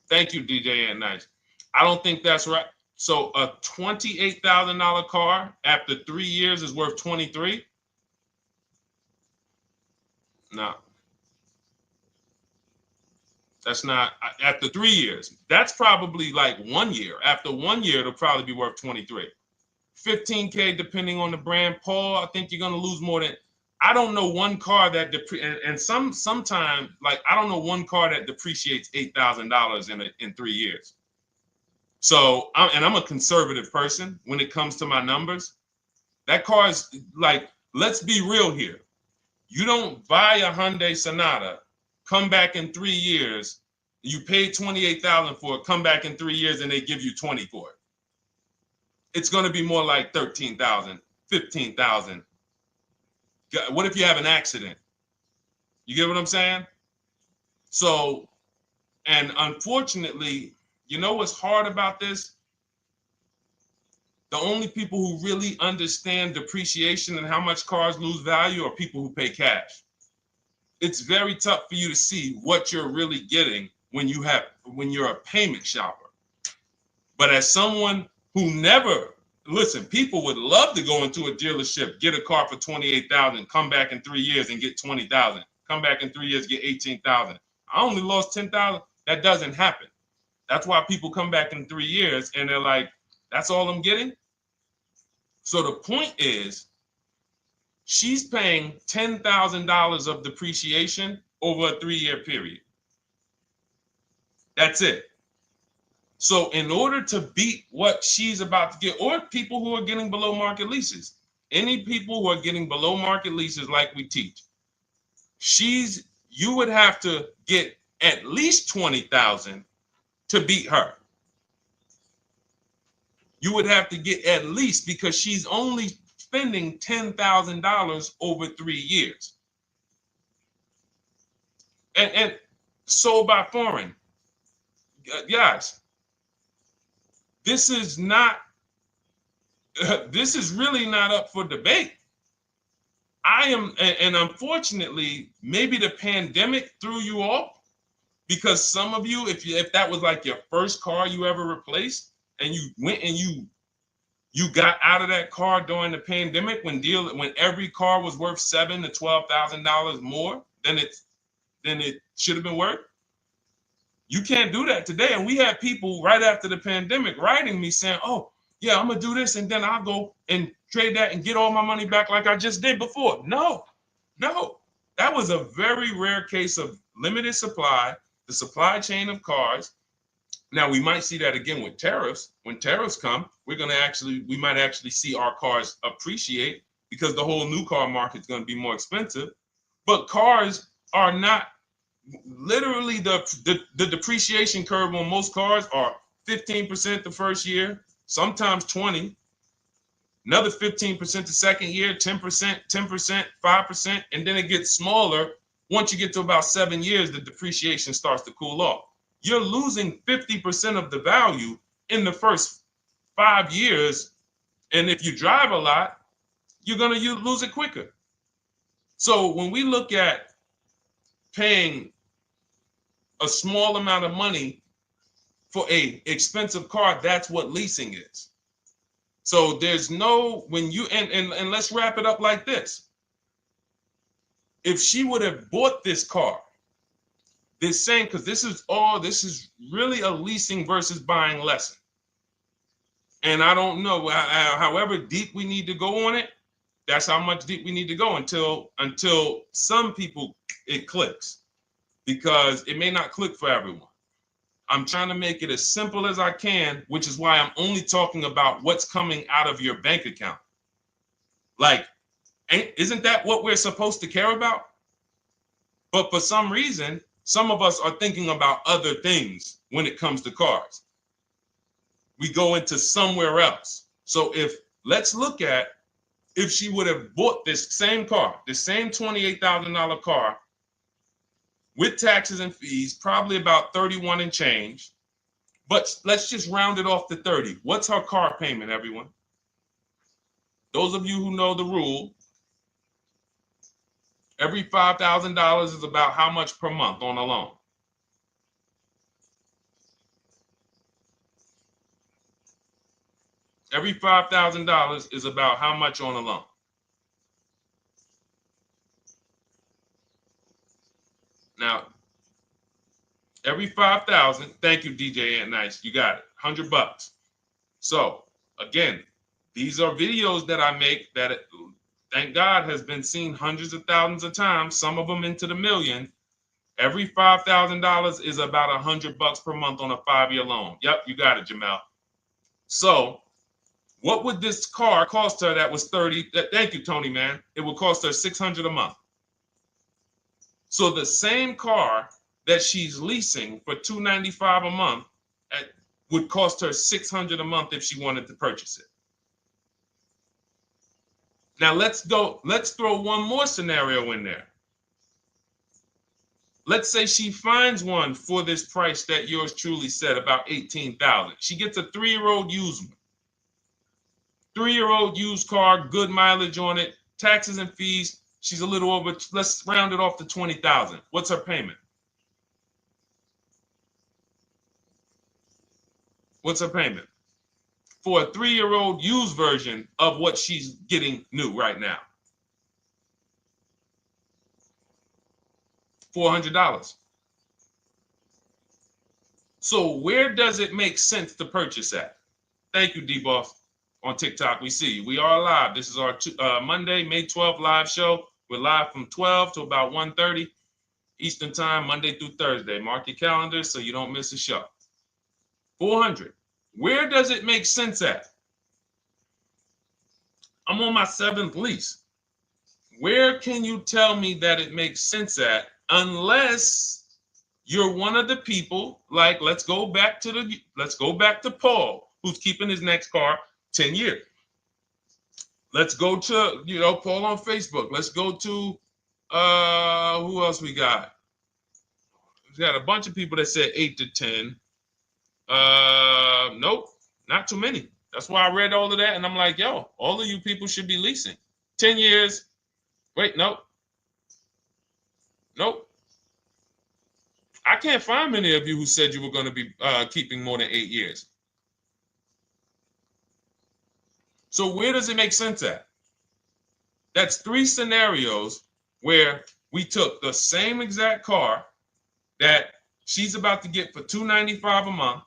Thank you, DJ Ant Nice. I don't think that's right. So a $28,000 car after 3 years is worth 23? No. That's not after 3 years. That's probably like 1 year. After 1 year, it'll probably be worth 23. 15K depending on the brand. Paul, I think you're gonna lose more than. I don't know one car that sometime like I don't know one car that depreciates $8,000 in 3 years. So I'm a conservative person when it comes to my numbers. That car is like, let's be real here. You don't buy a Hyundai Sonata, come back in 3 years, you pay $28,000 for it, come back in 3 years and they give you 20 for it. It's going to be more like 13,000, 15,000. What if you have an accident? You get what I'm saying? So, and unfortunately, you know what's hard about this? The only people who really understand depreciation and how much cars lose value are people who pay cash. It's very tough for you to see what you're really getting when you're a payment shopper. But as someone who never, listen, people would love to go into a dealership, get a car for $28,000, come back in 3 years and get $20,000, come back in 3 years, get $18,000. I only lost $10,000. That doesn't happen. That's why people come back in 3 years and they're like, that's all I'm getting. So the point is, she's paying $10,000 of depreciation over a 3-year period. That's it. So in order to beat what she's about to get, or people who are getting below market leases, any people who are getting below market leases like we teach, you would have to get at least 20,000 to beat her. You would have to get at least, because she's only spending $10,000 over 3 years. And sold by foreign. Guys, this is not, this is really not up for debate. And unfortunately, maybe the pandemic threw you off, because some of you, if that was like your first car you ever replaced, and you went and you got out of that car during the pandemic when every car was worth $7,000 to $12,000 more than it should have been worth. You can't do that today. And we had people right after the pandemic writing me saying, "Oh, yeah, I'm gonna do this, and then I'll go and trade that and get all my money back like I just did before." No, that was a very rare case of limited supply, the supply chain of cars. Now we might see that again with tariffs. When tariffs come, we might actually see our cars appreciate, because the whole new car market is going to be more expensive. But cars are not, literally the depreciation curve on most cars are 15% the first year, sometimes 20, another 15% the second year, 10%, 10%, 5%, and then it gets smaller. Once you get to about 7 years, the depreciation starts to cool off. You're losing 50% of the value in the first 5 years. And if you drive a lot, you're going to lose it quicker. So when we look at paying a small amount of money for a expensive car, that's what leasing is. So there's no, when you, and let's wrap it up like this. If she would have bought this car, this same, because this is really a leasing versus buying lesson. And I don't know, however deep we need to go on it, that's how much deep we need to go until some people it clicks, because it may not click for everyone. I'm trying to make it as simple as I can, which is why I'm only talking about what's coming out of your bank account. Like, isn't that what we're supposed to care about? But for some reason, some of us are thinking about other things when it comes to cars. We go into somewhere else. So let's look at, if she would have bought this same car, the same $28,000 car, with taxes and fees, probably about 31 and change. But let's just round it off to 30. What's her car payment, everyone? Those of you who know the rule, every $5,000 is about how much per month on a loan? Every $5,000 is about how much on a loan? Now, every 5,000, thank you, DJ Ant Nice, you got it, $100. So again, these are videos that I make that, thank God, has been seen hundreds of thousands of times, some of them into the million. Every $5,000 is about $100 per month on a 5-year loan. Yep, you got it, Jamel. So what would this car cost her that was 30? Thank you, Tony, man. It would cost her $600 a month. So the same car that she's leasing for $295 a month would cost her $600 a month if she wanted to purchase it. Now let's throw one more scenario in there. Let's say she finds one for this price that yours truly said, about $18,000. She gets a 3-year-old used one. 3-year-old used car, good mileage on it, taxes and fees. She's a little over, let's round it off to 20,000. What's her payment? What's her payment? For a 3-year-old used version of what she's getting new right now. $400. So where does it make sense to purchase at? Thank you, D-Boss. On TikTok, we see you. We are live. This is our Monday, May 12th live show. We're live from 12 to about 1:30 Eastern time, Monday through Thursday. Mark your calendar so you don't miss a show. 400. Where does it make sense at? I'm on my 7th lease. Where can you tell me that it makes sense at, unless you're one of the people, like, let's go back to Paul, who's keeping his next car 10 years. Let's go to, Paul on Facebook. Let's go to, who else we got? We got a bunch of people that said 8 to 10. Nope, not too many. That's why I read all of that, and I'm like, yo, all of you people should be leasing. 10 years. Wait, nope. I can't find many of you who said you were going to be keeping more than 8 years. So where does it make sense at? That's 3 scenarios where we took the same exact car that she's about to get for $295 a month,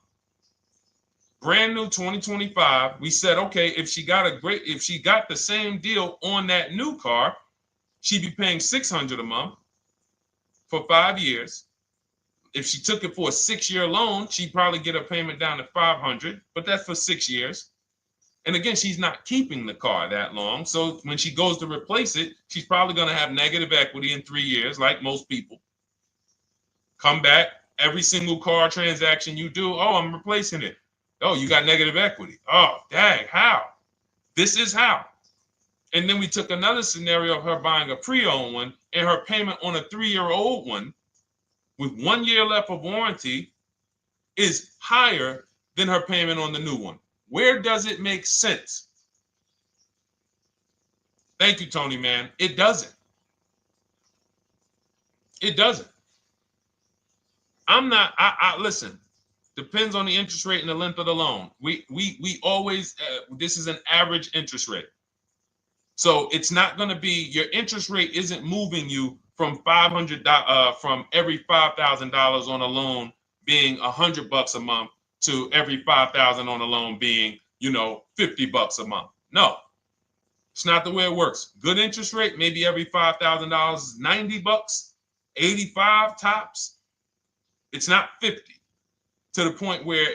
brand new 2025. We said, okay, if she got the same deal on that new car, she'd be paying $600 a month for 5 years. If she took it for a 6-year loan, she'd probably get a payment down to $500, but that's for 6 years. And again, she's not keeping the car that long. So when she goes to replace it, she's probably going to have negative equity in 3 years, like most people. Come back, every single car transaction you do, oh, I'm replacing it. Oh, you got negative equity. Oh, dang, how? This is how. And then we took another scenario of her buying a pre-owned one, and her payment on a 3-year-old one with 1 year left of warranty is higher than her payment on the new one. Where does it make sense? Thank you, Tony, man. It doesn't. It doesn't. Listen, depends on the interest rate and the length of the loan. We always, this is an average interest rate. So it's not going to be, your interest rate isn't moving you from from every $5,000 on a loan being $100 a month to every $5,000 on a loan being, $50 a month. No, it's not the way it works. Good interest rate, maybe every $5,000 is $90, 85 tops. It's not 50, to the point where,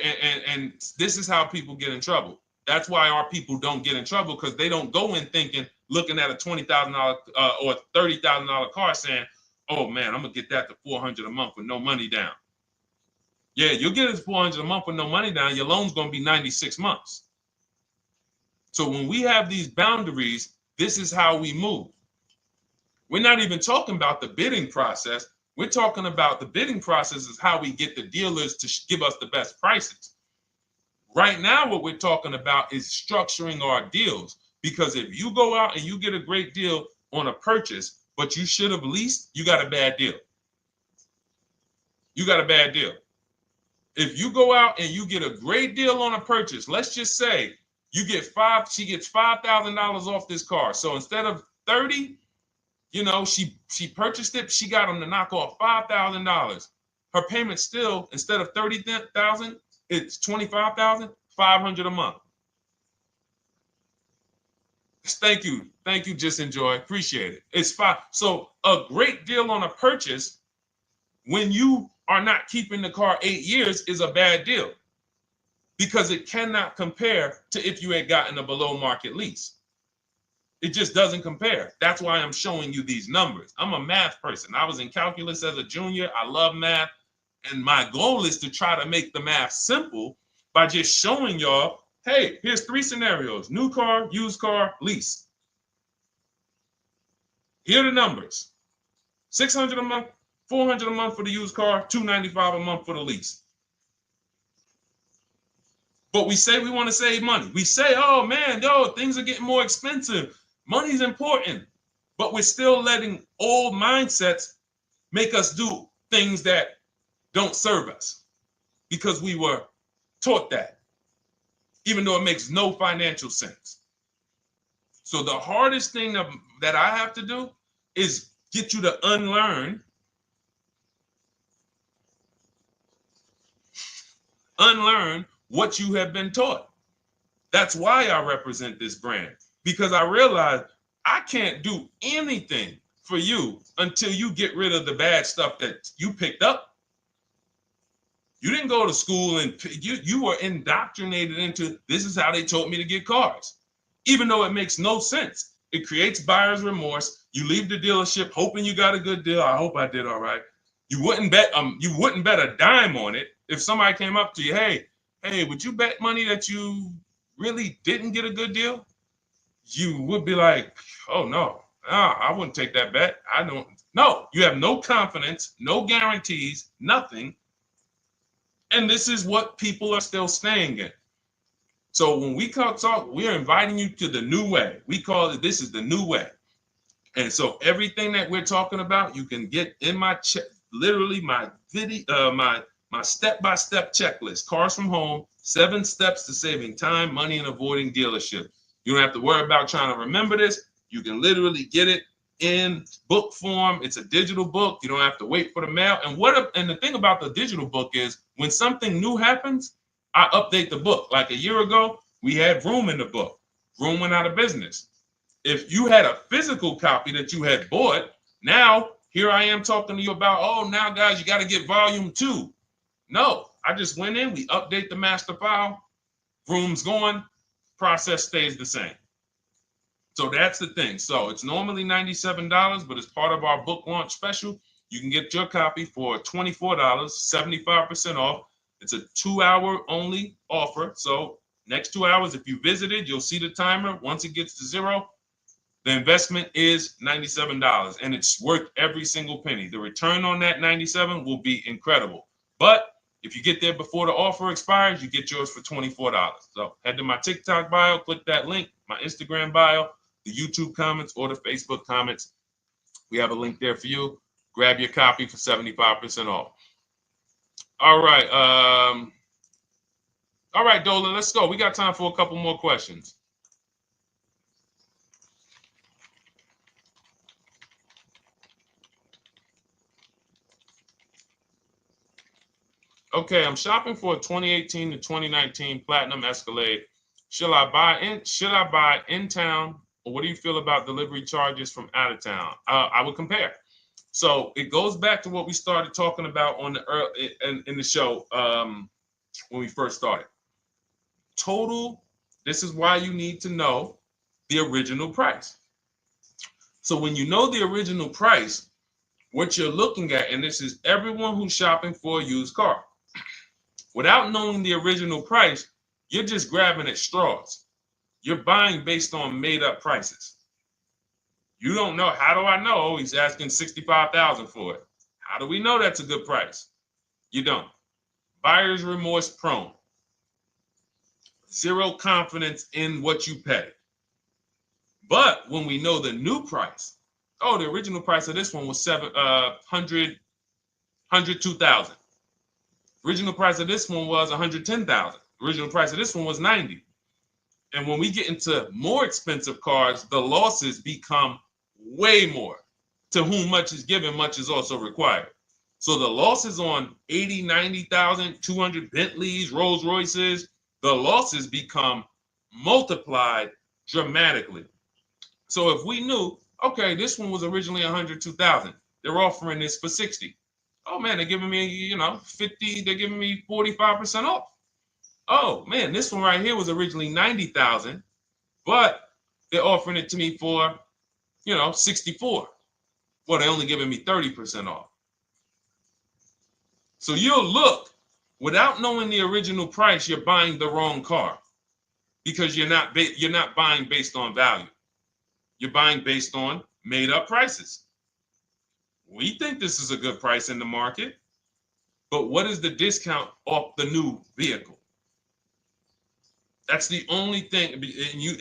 and this is how people get in trouble. That's why our people don't get in trouble, because they don't go in thinking, looking at a $20,000 or $30,000 car saying, oh man, I'm gonna get that to $400 a month with no money down. Yeah, you'll get it to $400 a month with no money down. Your loan's gonna be 96 months. So when we have these boundaries, this is how we move. We're not even talking about the bidding process. We're talking about the bidding process is how we get the dealers to give us the best prices. Right now, what we're talking about is structuring our deals, because if you go out and you get a great deal on a purchase, but you should have leased, you got a bad deal. You got a bad deal. If you go out and you get a great deal on a purchase, let's just say she gets $5,000 off this car. So instead of 30, she purchased it, she got them to knock off $5,000. Her payment still, instead of $30,000, it's $25,500 a month. Thank you. Just enjoy. Appreciate it. It's fine. So a great deal on a purchase, when you are not keeping the car 8 years, is a bad deal, because it cannot compare to if you had gotten a below market lease. It just doesn't compare. That's why I'm showing you these numbers. I'm a math person. I was in calculus as a junior. I love math. And my goal is to try to make the math simple by just showing y'all, hey, here's 3 scenarios: new car, used car, lease. Here are the numbers: $600 a month, $400 a month for the used car, $295 a month for the lease. But we say we want to save money. We say, oh man, things are getting more expensive. Money's important. But we're still letting old mindsets make us do things that don't serve us, because we were taught that, even though it makes no financial sense. So the hardest thing that I have to do is get you to unlearn what you have been taught. That's why I represent this brand, because I realize I can't do anything for you until you get rid of the bad stuff that you picked up. You didn't go to school and you were indoctrinated into, this is how they taught me to get cars, even though it makes no sense. It creates buyer's remorse. You leave the dealership hoping you got a good deal. I hope I did all right. You wouldn't bet a dime on it. If somebody came up to you, hey, would you bet money that you really didn't get a good deal? You would be like, oh no, I wouldn't take that bet. I don't. No, you have no confidence, no guarantees, nothing. And this is what people are still staying in. So when we talk, we're inviting you to the new way. We call it, this is the new way. And so everything that we're talking about, you can get in my literally my video, my step-by-step checklist. Cars from Home, 7 steps to saving time, money, and avoiding dealership. You don't have to worry about trying to remember this. You can literally get it in book form. It's a digital book. You don't have to wait for the mail. And the thing about the digital book is when something new happens, I update the book. Like a year ago, we had Vroom in the book. Vroom went out of business. If you had a physical copy that you had bought, now here I am talking to you about, oh, now guys, you got to get volume 2. No, I just went in, we update the master file, Vroom's going, process stays the same. So that's the thing. So it's normally $97, but as part of our book launch special, you can get your copy for $24, 75% off. It's a 2-hour only offer. So next 2 hours, if you visited, you'll see the timer. Once it gets to 0, the investment is $97, and it's worth every single penny. The return on that $97 will be incredible. But if you get there before the offer expires, you get yours for $24. So head to my TikTok bio, click that link, my Instagram bio, the YouTube comments, or the Facebook comments. We have a link there for you. Grab your copy for 75% off. All right. All right, Dolan, let's go. We got time for a couple more questions. Okay, I'm shopping for a 2018 to 2019 Platinum Escalade. Should I buy in town, or what do you feel about delivery charges from out of town? I would compare. So it goes back to what we started talking about on in the show when we first started. Total. This is why you need to know the original price. So when you know the original price, what you're looking at, and this is everyone who's shopping for a used car. Without knowing the original price, you're just grabbing at straws. You're buying based on made up prices. You don't know. How do I know? Oh, he's asking $65,000 for it. How do we know that's a good price? You don't. Buyer's remorse prone. Zero confidence in what you pay. But when we know the new price, oh, the original price of this one was $102,000. Original price of this one was $110,000. Original price of this one was $90,000. And when we get into more expensive cars, the losses become way more. To whom much is given, much is also required. So the losses on 80, 90,000, 200 Bentleys, Rolls Royces, the losses become multiplied dramatically. So if we knew, okay, this one was originally $102,000, they're offering this for $60,000. Oh man, they're giving me, 50, they're giving me 45% off. Oh man, this one right here was originally $90,000, but they're offering it to me for, $64,000. Well, they're only giving me 30% off. So you'll look, without knowing the original price, you're buying the wrong car because you're not buying based on value. You're buying based on made up prices. We think this is a good price in the market, but what is the discount off the new vehicle? That's the only thing.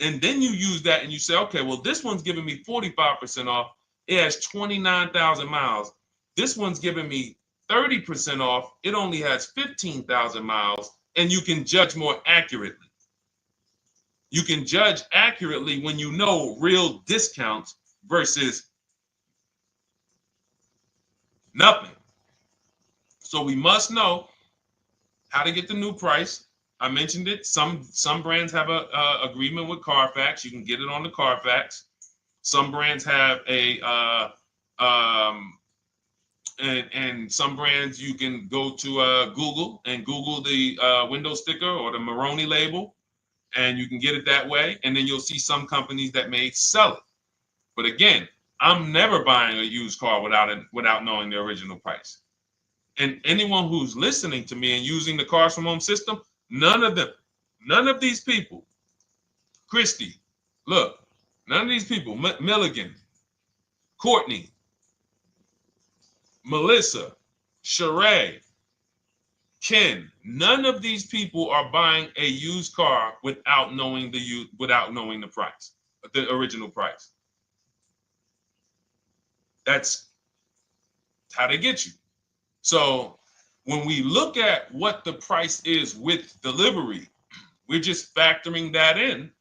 And then you use that and you say, okay, well, this one's giving me 45% off. It has 29,000 miles. This one's giving me 30% off. It only has 15,000 miles, and you can judge more accurately. You can judge accurately when you know real discounts versus nothing. So we must know how to get the new price. I mentioned it. Some brands have a agreement with Carfax. You can get it on the Carfax. Some brands have and some brands you can go to Google and Google the window sticker or the Maroney label, and you can get it that way. And then you'll see some companies that may sell it. But again, I'm never buying a used car without knowing the original price. And anyone who's listening to me and using the Cars from Home system, none of these people, Christy, look, none of these people, Milligan, Courtney, Melissa, Sheree, Ken, none of these people are buying a used car without knowing the price, the original price. That's how they get you. So when we look at what the price is with delivery, we're just factoring that in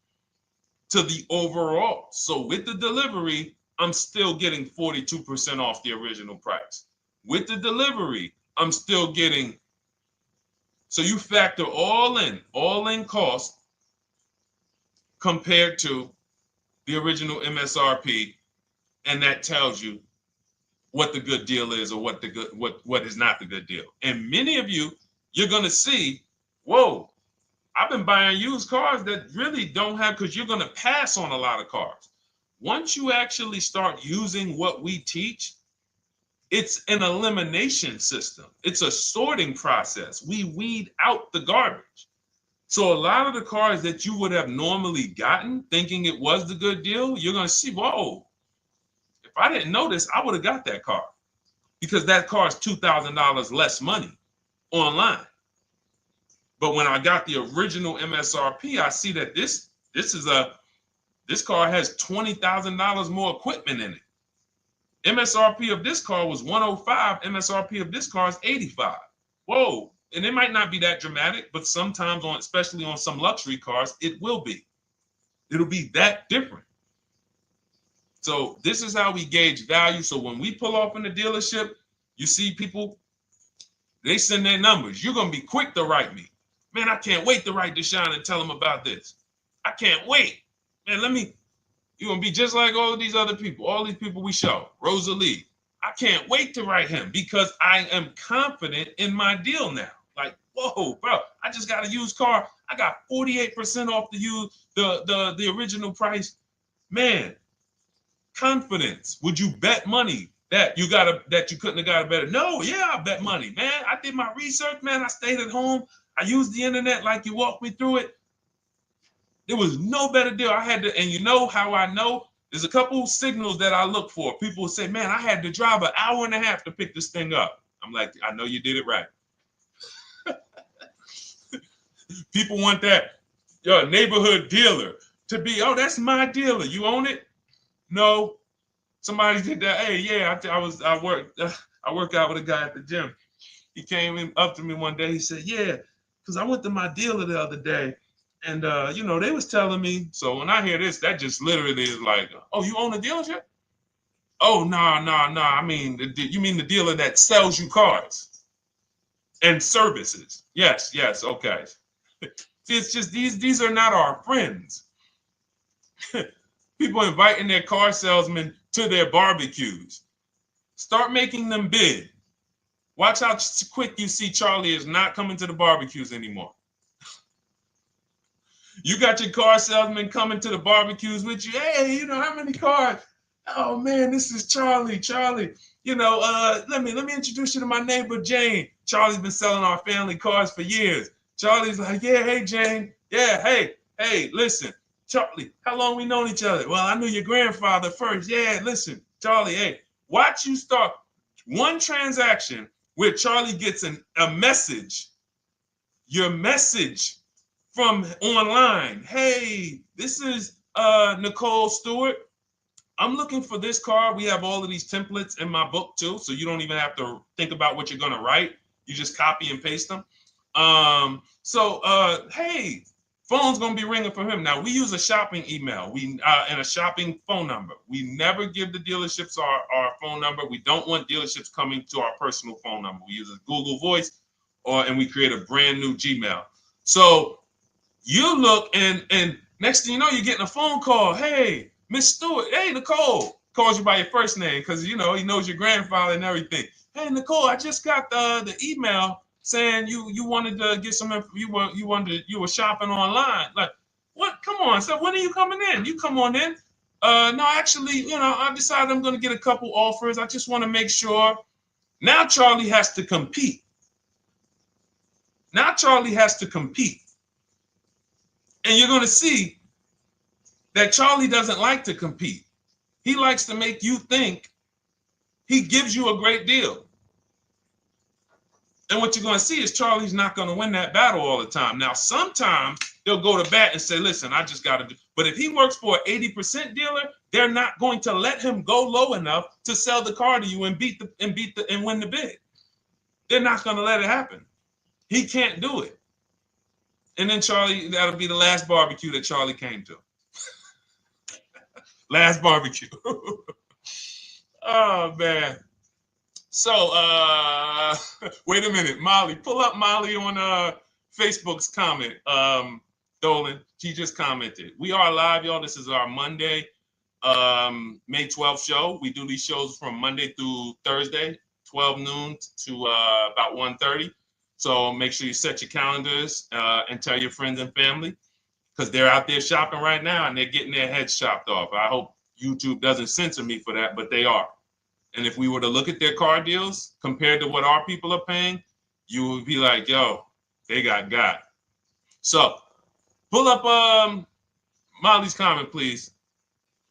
to the overall. So with the delivery, I'm still getting 42% off the original price. With the delivery, I'm still getting, so you factor all in cost compared to the original MSRP, and that tells you what the good deal is or what is not the good deal. And many of you, you're gonna see, whoa, I've been buying used cars that really don't have, because you're gonna pass on a lot of cars. Once you actually start using what we teach, it's an elimination system. It's a sorting process. We weed out the garbage. So a lot of the cars that you would have normally gotten thinking it was the good deal, you're gonna see, whoa, if I didn't know this, I would have got that car, because that car is $2,000 less money online. But when I got the original MSRP, I see that this car has $20,000 more equipment in it. MSRP of this car was 105. MSRP of this car is 85. Whoa. And it might not be that dramatic, but sometimes especially on some luxury cars, it will be. It'll be that different. So this is how we gauge value. So when we pull off in the dealership, you see people, they send their numbers. You're going to be quick to write me. Man, I can't wait to write Deshone and tell him about this. I can't wait. Man, you're going to be just like all of these other people, all these people we show. Rosalie, I can't wait to write him because I am confident in my deal now. Like, whoa, bro, I just got a used car. I got 48% off the original price. Man, confidence. Would you bet money that you couldn't have got a better? No, yeah, I bet money, man. I did my research, man. I stayed at home. I used the internet like you walked me through it. There was no better deal. I had to, and you know how I know? There's a couple signals that I look for. People will say, man, I had to drive an hour and a half to pick this thing up. I'm like, I know you did it right. People want that neighborhood dealer to be, oh, that's my dealer. You own it? No. Somebody did that. Hey, yeah, I work out with a guy at the gym. He came up to me one day. He said, yeah, because I went to my dealer the other day. And, they was telling me. So when I hear this, that just literally is like, oh, you own a dealership? Oh, no. I mean, you mean the dealer that sells you cars and services? Yes. Okay. See, it's just these are not our friends. People inviting their car salesmen to their barbecues. Start making them bid. Watch how quick you see Charlie is not coming to the barbecues anymore. You got your car salesman coming to the barbecues with you. Hey, how many cars? Oh man, this is Charlie. Charlie, let me introduce you to my neighbor Jane. Charlie's been selling our family cars for years. Charlie's like, yeah, hey Jane. Yeah, hey, listen, Charlie, how long we known each other? Well, I knew your grandfather first. Yeah, listen, Charlie, hey, watch you start one transaction where Charlie gets a message, your message from online. Hey, this is Nicole Stewart. I'm looking for this car. We have all of these templates in my book too, so you don't even have to think about what you're gonna write. You just copy and paste them. Hey, phone's gonna be ringing for him. Now we use a shopping email, and a shopping phone number. We never give the dealerships our phone number. We don't want dealerships coming to our personal phone number. We use a Google Voice, and we create a brand new Gmail. So you look, and next thing you know, you're getting a phone call. Hey, Miss Stewart. Hey, Nicole. Calls you by your first name because he knows your grandfather and everything. Hey, Nicole, I just got the email saying you wanted to get some info. You were shopping online. Like, what? Come on. So when are you coming in? You come on in. No, actually, I decided I'm going to get a couple offers. I just want to make sure Now Charlie has to compete. Now Charlie has to compete. And you're going to see that Charlie doesn't like to compete. He likes to make you think he gives you a great deal. And what you're going to see is Charlie's not going to win that battle all the time. Now, sometimes they'll go to bat and say, listen, I just got to do. But if he works for an 80% dealer, they're not going to let him go low enough to sell the car to you and win the bid. They're not going to let it happen. He can't do it. And then Charlie, that'll be the last barbecue that Charlie came to. Last barbecue. Oh, man. So, wait a minute, Molly. Pull up Molly on Facebook's comment. Dolan, she just commented. We are live, y'all. This is our Monday, May 12th show. We do these shows from Monday through Thursday, 12 noon to about 1:30. So make sure you set your calendars and tell your friends and family, because they're out there shopping right now and they're getting their heads chopped off. I hope YouTube doesn't censor me for that, but they are. And if we were to look at their car deals compared to what our people are paying, you would be like, yo, they got. So pull up Molly's comment, please.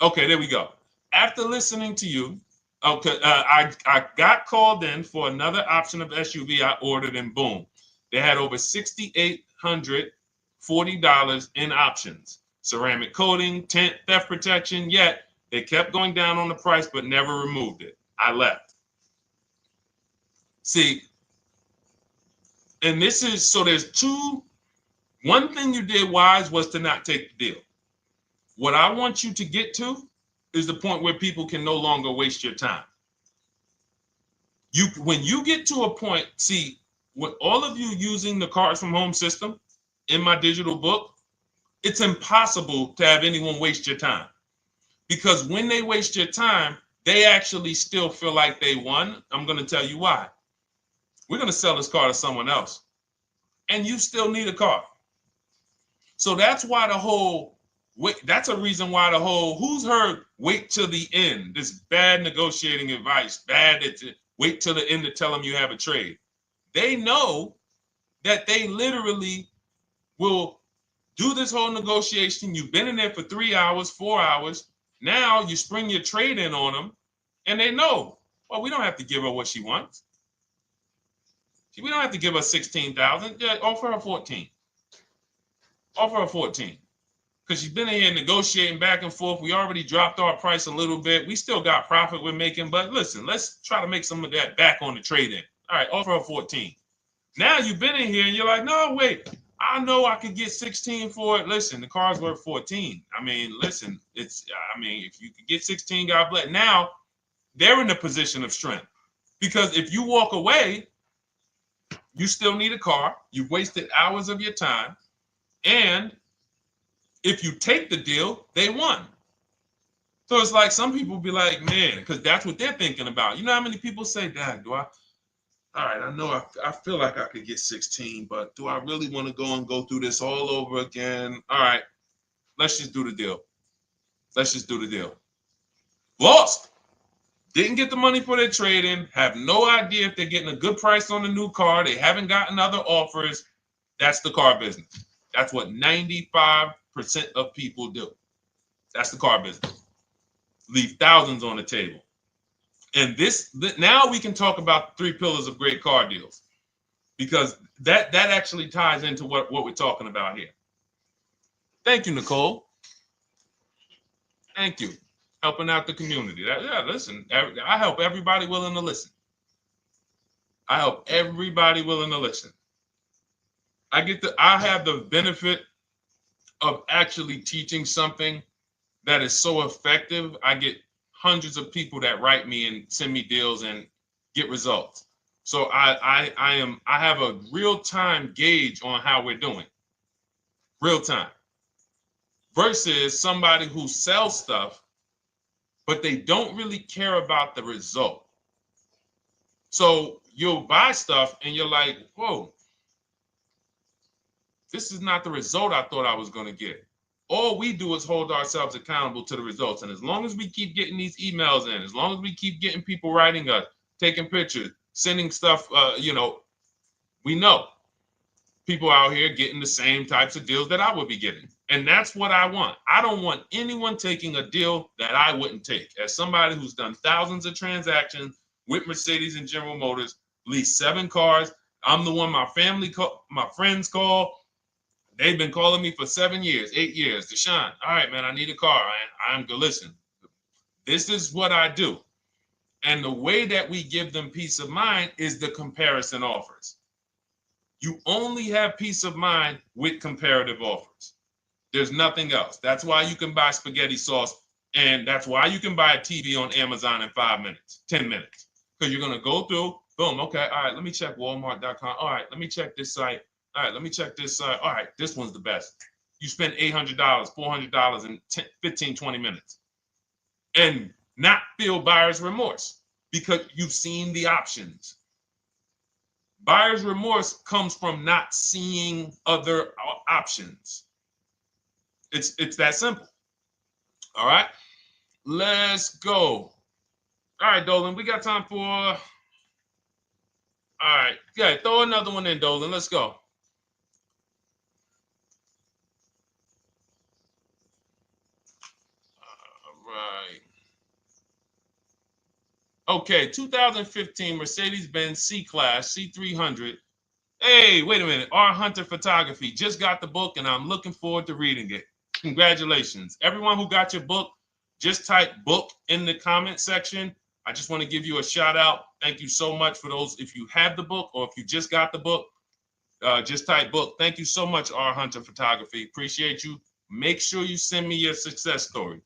Okay, there we go. After listening to you, okay, I got called in for another option of SUV I ordered, and boom, they had over $6,840 in options. Ceramic coating, tint, theft protection, yet they kept going down on the price but never removed it. I left. See, and this is, so there's one thing you did wise was to not take the deal. What I want you to get to is the point where people can no longer waste your time. When you get to a point, see, with all of you using the Cars from Home system in my digital book, it's impossible to have anyone waste your time. Because when they waste your time, they actually still feel like they won. I'm going to tell you why. We're going to sell this car to someone else, and you still need a car. So that's why that's a reason why who's heard wait till the end, this bad negotiating advice, wait till the end to tell them you have a trade. They know that they literally will do this whole negotiation. You've been in there for 3 hours, 4 hours. Now you spring your trade in on them, and they know, well, we don't have to give her what she wants. We don't have to give her 16,000. Yeah, offer her 14. Offer her 14. Because she's been in here negotiating back and forth. We already dropped our price a little bit. We still got profit we're making, but listen, let's try to make some of that back on the trade-in. All right, offer her 14. Now you've been in here and you're like, no, wait, I know I could get 16 for it. Listen, the car's worth 14. I mean, listen, if you could get 16, God bless. Now they're in a position of strength, because if you walk away, you still need a car. You've wasted hours of your time. And if you take the deal, they won. So it's like some people be like, man, because that's what they're thinking about. You know how many people say, Dad, all right, I know I feel like I could get 16, but do I really want to go through this all over again? All right, let's just do the deal. Lost. Didn't get the money for their trade-in. Have no idea if they're getting a good price on the new car. They haven't gotten other offers. That's the car business. That's what 95% of people do. That's the car business. Leave thousands on the table. And now we can talk about the 3 pillars of great car deals, because that actually ties into what we're talking about here. Thank you, Nicole. Thank you. Helping out the community. Listen, I help everybody willing to listen. I have the benefit of actually teaching something that is so effective. I get hundreds of people that write me and send me deals and get results. So I have a real-time gauge on how we're doing. Real time. Versus somebody who sells stuff, but they don't really care about the result. So you'll buy stuff and you're like, whoa, this is not the result I thought I was going to get. All we do is hold ourselves accountable to the results. And as long as we keep getting these emails in, as long as we keep getting people writing us, taking pictures, sending stuff, we know people out here getting the same types of deals that I would be getting. And that's what I want. I don't want anyone taking a deal that I wouldn't take. As somebody who's done thousands of transactions with Mercedes and General Motors, leased 7 cars, I'm the one my my friends call. They've been calling me for 7 years, 8 years. Deshone, all right, man, I need a car. I'm good. Listen, this is what I do. And the way that we give them peace of mind is the comparison offers. You only have peace of mind with comparative offers. There's nothing else. That's why you can buy spaghetti sauce, and that's why you can buy a TV on Amazon in 5 minutes, 10 minutes. Because you're going to go through, boom, okay, all right, let me check Walmart.com. All right, let me check this site. All right, let me check this site. All right, this one's the best. You spend $800, $400 in 15, 20 minutes. And not feel buyer's remorse because you've seen the options. Buyer's remorse comes from not seeing other options. It's that simple. All right, let's go. All right, Dolan, we got time for. All right, yeah, throw another one in, Dolan. Let's go. All right. Okay, 2015 Mercedes-Benz C-Class C300. Hey, wait a minute. R. Hunter Photography just got the book, and I'm looking forward to reading it. Congratulations. Everyone who got your book, just type book in the comment section. I just want to give you a shout out. Thank you so much for those. If you have the book or if you just got the book, just type book. Thank you so much, R. Hunter Photography. Appreciate you. Make sure you send me your success story.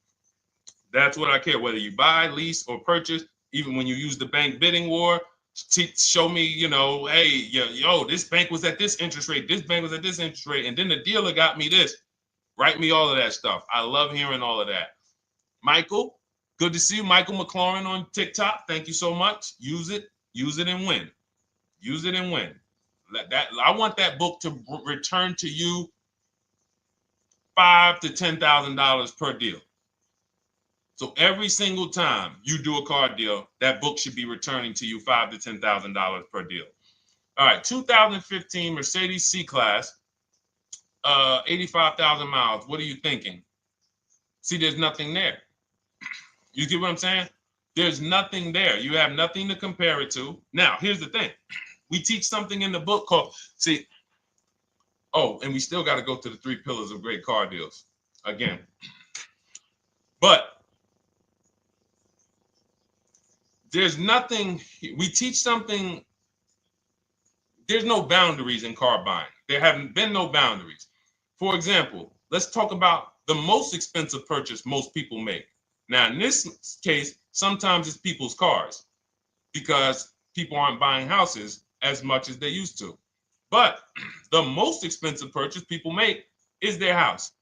That's what I care, whether you buy, lease, or purchase. Even when you use the bank bidding war, show me, hey, yo, this bank was at this interest rate, this bank was at this interest rate, and then the dealer got me this. Write me all of that stuff. I love hearing all of that. Michael, good to see you. Michael McLaurin on TikTok. Thank you so much. Use it and win. Use it and win. I want that book to return to you $5,000 to $10,000 per deal. So every single time you do a car deal, that book should be returning to you $5,000 to $10,000 per deal. All right, 2015 Mercedes C-Class, 85,000 miles. What are you thinking? See, there's nothing there. You get what I'm saying? There's nothing there. You have nothing to compare it to. Now, here's the thing. We teach something in the book called, and we still got to go to the 3 pillars of great car deals again. But there's nothing, we teach something, there's no boundaries in car buying. There haven't been no boundaries. For example, let's talk about the most expensive purchase most people make. Now, in this case, sometimes it's people's cars because people aren't buying houses as much as they used to. But the most expensive purchase people make is their house.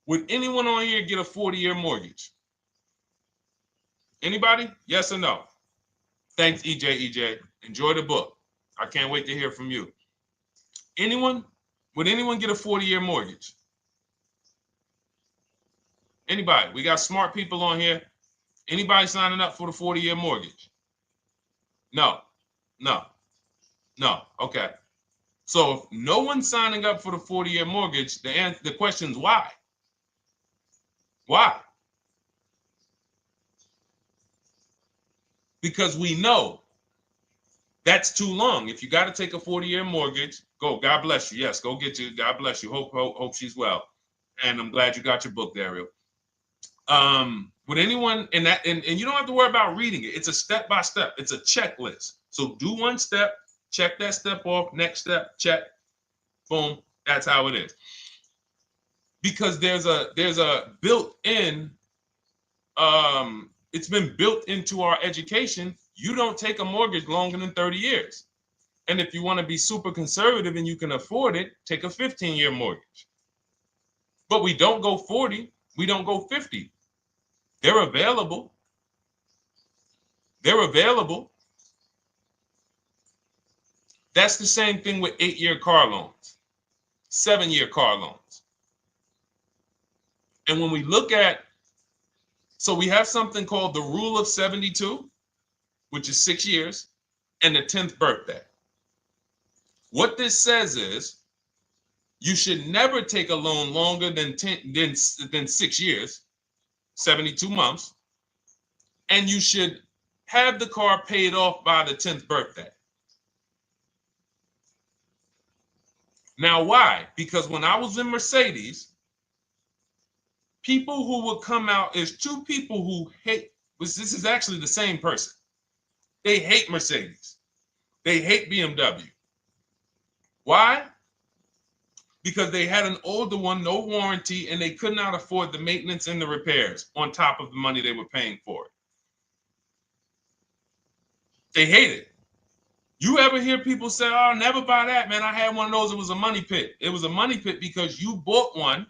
Would anyone on here get a 40-year mortgage? Anybody? Yes or no? Thanks, EJ. Enjoy the book. I can't wait to hear from you. Anyone? Would anyone get a 40-year mortgage? Anybody? We got smart people on here. Anybody signing up for the 40-year mortgage? No. Okay. So if no one's signing up for the 40-year mortgage, the question is why? Why? Because we know that's too long. If you got to take a 40-year mortgage, go. God bless you. Yes, go get you. God bless you. Hope she's well. And I'm glad you got your book, Daryl. Would anyone and you don't have to worry about reading it. It's a step by step. It's a checklist. So do one step, check that step off. Next step, check. Boom. That's how it is. Because there's a built-in. It's been built into our education. You don't take a mortgage longer than 30 years. And if you want to be super conservative and you can afford it, take a 15-year mortgage. But we don't go 40. We don't go 50. They're available. That's the same thing with 8-year car loans, 7-year car loans. And when we look at, so we have something called the rule of 72, which is 6 years. and the 10th birthday. What this says is you should never take a loan longer than 6 years, 72 months, and you should have the car paid off by the 10th birthday. Now, why? Because when I was in Mercedes, people who would come out, is two people who hate, this is actually the same person. They hate Mercedes. They hate BMW. Why? Because they had an older one, no warranty, and they could not afford the maintenance and the repairs on top of the money they were paying for it. They hate it. You ever hear people say, oh, never buy that, man. I had one of those. It was a money pit. It was a money pit because you bought one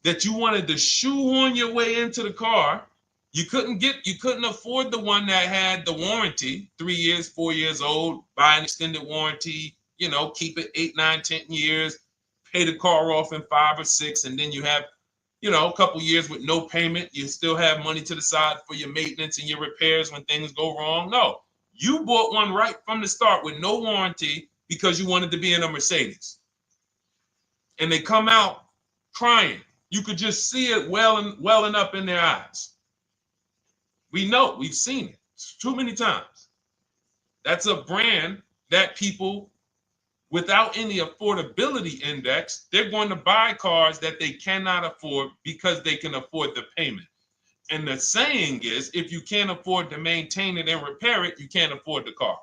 that you wanted to shoehorn your way into the car. You couldn't afford the one that had the warranty, 3 years, 4 years old, buy an extended warranty, keep it 8, 9, 10 years, pay the car off in 5 or 6, and then you have, a couple years with no payment. You still have money to the side for your maintenance and your repairs when things go wrong. No, you bought one right from the start with no warranty because you wanted to be in a Mercedes. And they come out crying. You could just see it welling up in their eyes. We know, we've seen it too many times. That's a brand that people without any affordability index, they're going to buy cars that they cannot afford because they can afford the payment. And the saying is, if you can't afford to maintain it and repair it, you can't afford the car.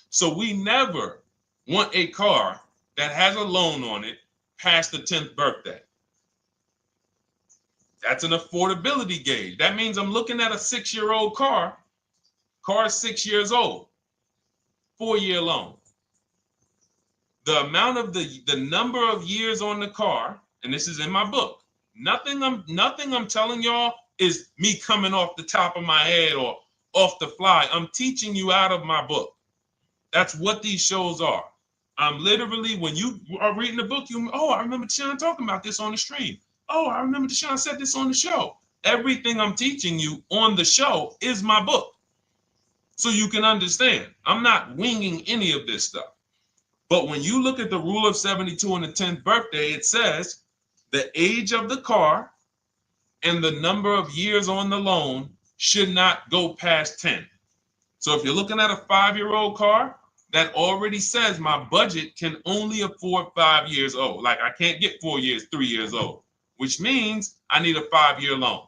So we never want a car that has a loan on it past the 10th birthday. That's an affordability gauge. That means I'm looking at a 6-year-old car. Car is 6 years old, 4-year loan. The amount of the number of years on the car, and this is in my book. Nothing I'm telling y'all is me coming off the top of my head or off the fly. I'm teaching you out of my book. That's what these shows are. I'm literally, when you are reading the book, I remember Deshone talking about this on the stream. Oh, I remember Deshone said this on the show. Everything I'm teaching you on the show is my book. So you can understand. I'm not winging any of this stuff. But when you look at the rule of 72 on the 10th birthday, it says the age of the car and the number of years on the loan should not go past 10. So if you're looking at a 5-year-old car, that already says my budget can only afford 5 years old. Like I can't get 4 years, 3 years old, which means I need a 5-year loan.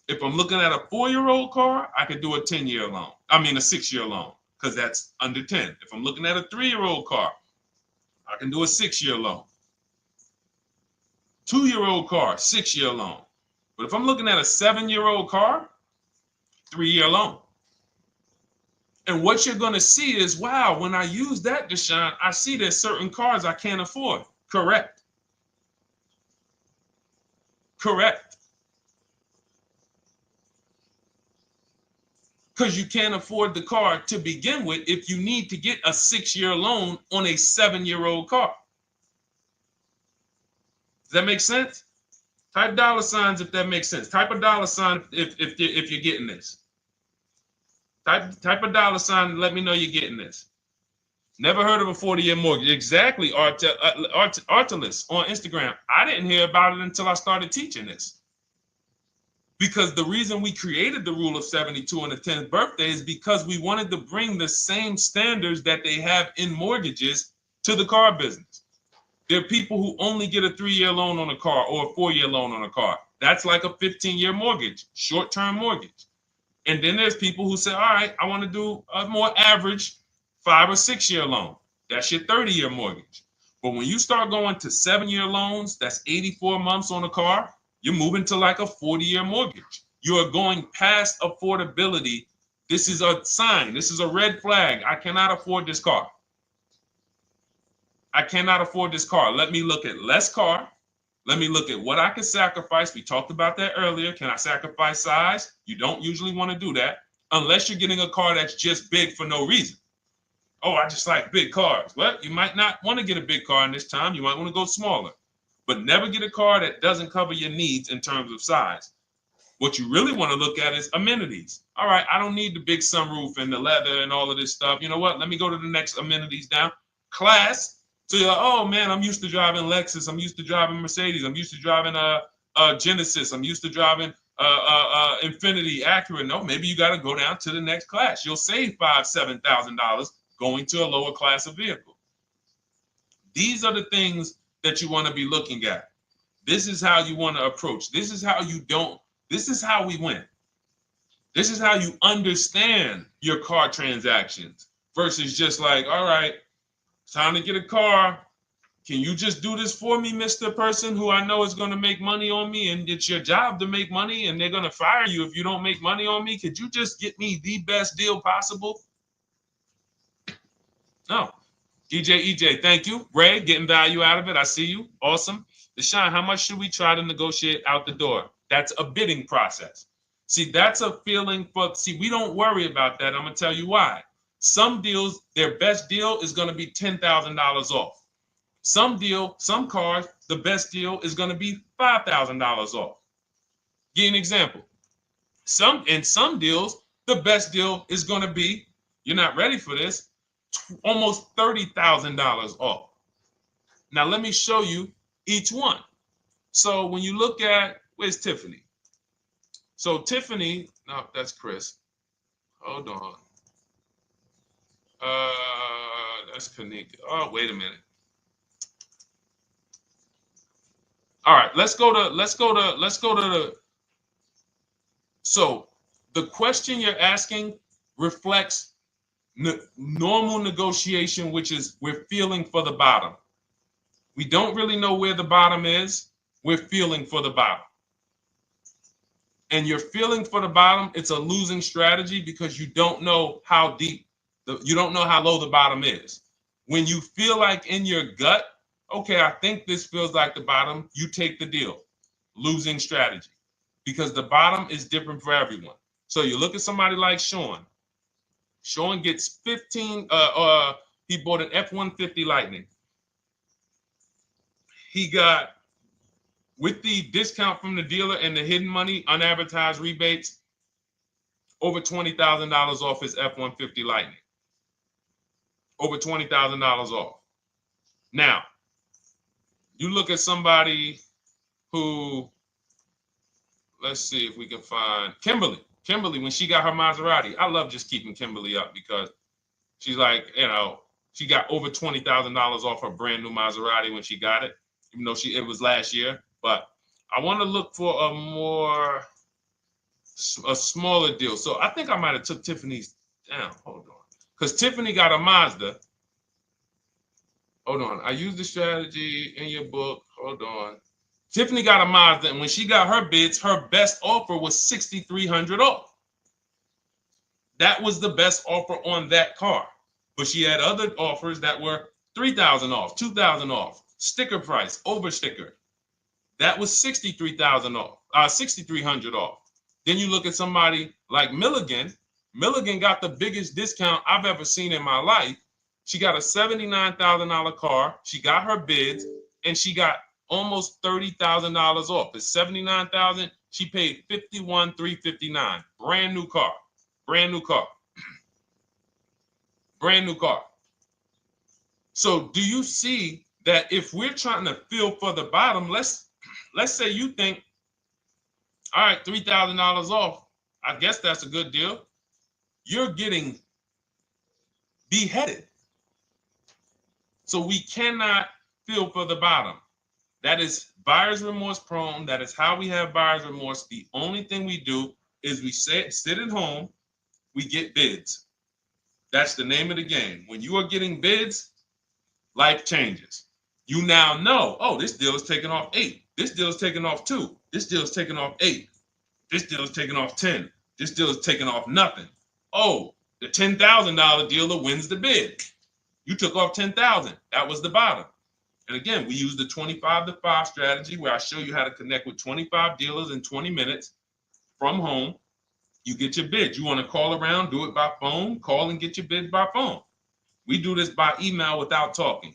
If I'm looking at a 4-year-old car, I could do a 10-year loan. I mean a 6-year loan, because that's under 10. If I'm looking at a 3-year-old car, I can do a 6-year loan. 2-year-old car, 6-year loan. But if I'm looking at a 7-year-old car, 3-year loan. And what you're going to see is, wow, when I use that, Deshone, I see there's certain cars I can't afford. Correct. Correct. Because you can't afford the car to begin with if you need to get a 6-year loan on a 7-year-old car. Does that make sense? Type dollar signs if that makes sense. Type a dollar sign if you're getting this. Type a dollar sign and let me know you're getting this. Never heard of a 40-year mortgage. Exactly, Artelis on Instagram. I didn't hear about it until I started teaching this. Because the reason we created the rule of 72 on the 10th birthday is because we wanted to bring the same standards that they have in mortgages to the car business. There are people who only get a 3-year loan on a car or a 4-year loan on a car. That's like a 15-year mortgage, short-term mortgage. And then there's people who say, all right, I want to do a more average 5 or 6-year loan. That's your 30-year mortgage. But when you start going to 7-year loans, that's 84 months on a car, you're moving to like a 40-year mortgage. You are going past affordability. This is a sign. This is a red flag. I cannot afford this car. I cannot afford this car. Let me look at less car. Let me look at what I can sacrifice. We talked about that earlier. Can I sacrifice size? You don't usually want to do that unless you're getting a car that's just big for no reason. Oh, I just like big cars. Well, you might not want to get a big car in this time. You might want to go smaller. But never get a car that doesn't cover your needs in terms of size. What you really want to look at is amenities. All right, I don't need the big sunroof and the leather and all of this stuff. You know what? Let me go to the next amenities down. Class. So you're like, oh man, I'm used to driving Lexus. I'm used to driving Mercedes. I'm used to driving Genesis. I'm used to driving Infinity, Acura. No, maybe you got to go down to the next class. You'll save $5,000-$7,000 going to a lower class of vehicle. These are the things that you want to be looking at. This is how you want to approach. This is how you don't. This is how we win. This is how you understand your car transactions versus just like, all right, time to get a car. Can you just do this for me, Mr. Person who I know is going to make money on me, and it's your job to make money and they're going to fire you if you don't make money on me? Could you just get me the best deal possible? No. EJ, thank you. Ray, getting value out of it. I see you. Awesome. Deshone, how much should we try to negotiate out the door? That's a bidding process. See, that's a feeling for, see, we don't worry about that. I'm going to tell you why. Some deals, their best deal is going to be $10,000 off. Some cars, the best deal is going to be $5,000 off. Give you an example. In some deals, the best deal is going to be, you're not ready for this, almost $30,000 off. Now, let me show you each one. So when you look at, where's Tiffany? So Tiffany, no, that's Chris. Hold on. That's Kanika. Oh, wait a minute. All right, let's go to the. So the question you're asking reflects normal negotiation, which is we're feeling for the bottom. We don't really know where the bottom is. We're feeling for the bottom. And you're feeling for the bottom, it's a losing strategy because you don't know how deep, you don't know how low the bottom is. When you feel like in your gut, okay, I think this feels like the bottom, you take the deal. Losing strategy. Because the bottom is different for everyone. So you look at somebody like Sean. Sean gets 15, he bought an F-150 Lightning. He got, with the discount from the dealer and the hidden money, unadvertised rebates, over $20,000 off his F-150 Lightning. Over $20,000 off. Now, you look at somebody who, let's see if we can find Kimberly. Kimberly, when she got her Maserati, I love just keeping Kimberly up because she's like, you know, she got over $20,000 off her brand new Maserati when she got it, even though it was last year. But I want to look for a smaller deal. So I think I might have took Tiffany's down. Hold on. Because Tiffany got a Mazda. Hold on. I used the strategy in your book. Hold on. Tiffany got a Mazda, and when she got her bids, her best offer was $6,300 off. That was the best offer on that car. But she had other offers that were $3,000 off, $2,000 off, sticker price, over sticker. That was $63,000 off, $6,300 off. Then you look at somebody like Milligan. Milligan got the biggest discount I've ever seen in my life. She got a $79,000 car. She got her bids, and she got almost $30,000 off. It's $79,000. She paid $51,359. Brand new car. Brand new car. Brand new car. So do you see that if we're trying to feel for the bottom, let's say you think, all right, $3,000 off. I guess that's a good deal. You're getting beheaded. So we cannot feel for the bottom. That is buyer's remorse prone. That is how we have buyer's remorse. The only thing we do is we sit at home, we get bids. That's the name of the game. When you are getting bids, life changes. You now know, oh, this deal is taking off 8. This deal is taking off 2. This deal is taking off 8. This deal is taking off 10. This deal is taking off nothing. Oh, the $10,000 dealer wins the bid. You took off $10,000. That was the bottom. And again, we use the 25-to-5 strategy where I show you how to connect with 25 dealers in 20 minutes from home. You get your bid. You want to call around, do it by phone, call and get your bid by phone. We do this by email without talking.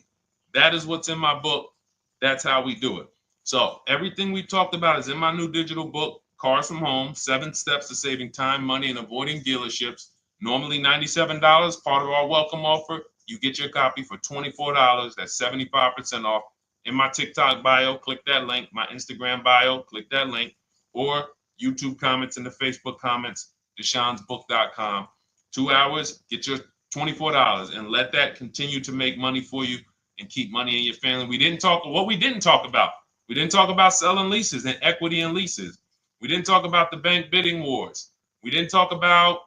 That is what's in my book. That's how we do it. So everything we talked about is in my new digital book Cars from Home, 7 Steps to Saving Time, Money, and Avoiding Dealerships. Normally $97, part of our welcome offer. You get your copy for $24. That's 75% off. In my TikTok bio, click that link. My Instagram bio, click that link. Or YouTube comments in the Facebook comments, deshonsbook.com. 2 hours, get your $24, and let that continue to make money for you and keep money in your family. We didn't talk about. We didn't talk about selling leases and equity in leases. We didn't talk about the bank bidding wars. We didn't talk about,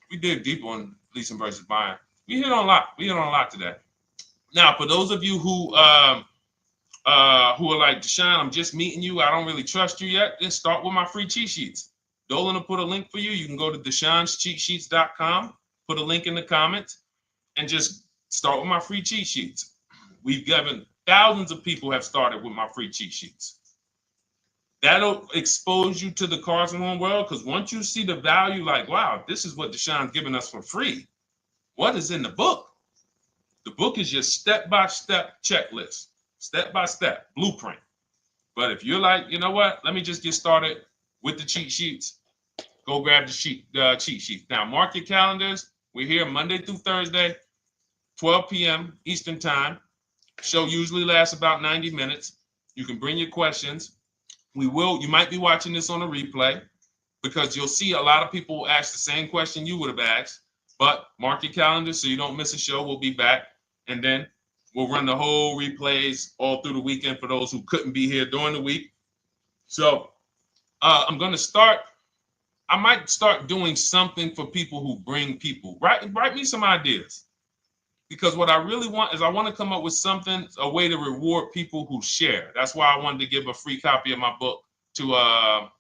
we dig deep on leasing versus buying. We hit on a lot. We hit on a lot today. Now, for those of you who are like, Deshone, I'm just meeting you, I don't really trust you yet, then start with my free cheat sheets. Dolan will put a link for you. You can go to DeshonesCheatSheets.com, put a link in the comments, and just start with my free cheat sheets. We've given thousands of people have started with my free cheat sheets. That'll expose you to the Cars from Home world, because once you see the value, like, wow, this is what Deshone's giving us for free. What is in the book? The book is your step-by-step checklist, step-by-step blueprint. But if you're like, you know what, let me just get started with the cheat sheets, go grab the cheat sheets. Now, mark your calendars. We're here Monday through Thursday, 12 p.m. Eastern Time. Show usually lasts about 90 minutes. You can bring your questions. You might be watching this on a replay, because you'll see a lot of people ask the same question you would have asked. But mark your calendar so you don't miss a show. We'll be back, and then we'll run the whole replays all through the weekend for those who couldn't be here during the week. So I'm going to start. I might start doing something for people who bring people. Write me some ideas, because what I really want is I want to come up with something, a way to reward people who share. That's why I wanted to give a free copy of my book to our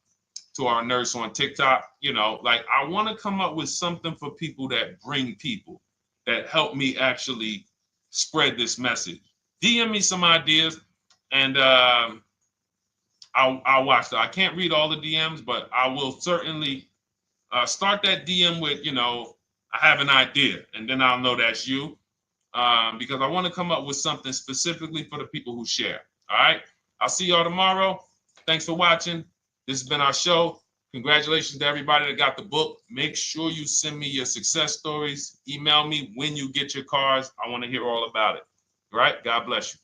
nurse on TikTok. You know, like, I want to come up with something for people that bring people, that help me actually spread this message. DM me some ideas, and I'll watch that. I can't read all the DMs, but I will certainly start that DM with, I have an idea, and then I'll know that's you, because I want to come up with something specifically for the people who share. All right. I'll see y'all tomorrow. Thanks for watching. This has been our show. Congratulations to everybody that got the book. Make sure you send me your success stories. Email me when you get your cars. I want to hear all about it. All right. God bless you.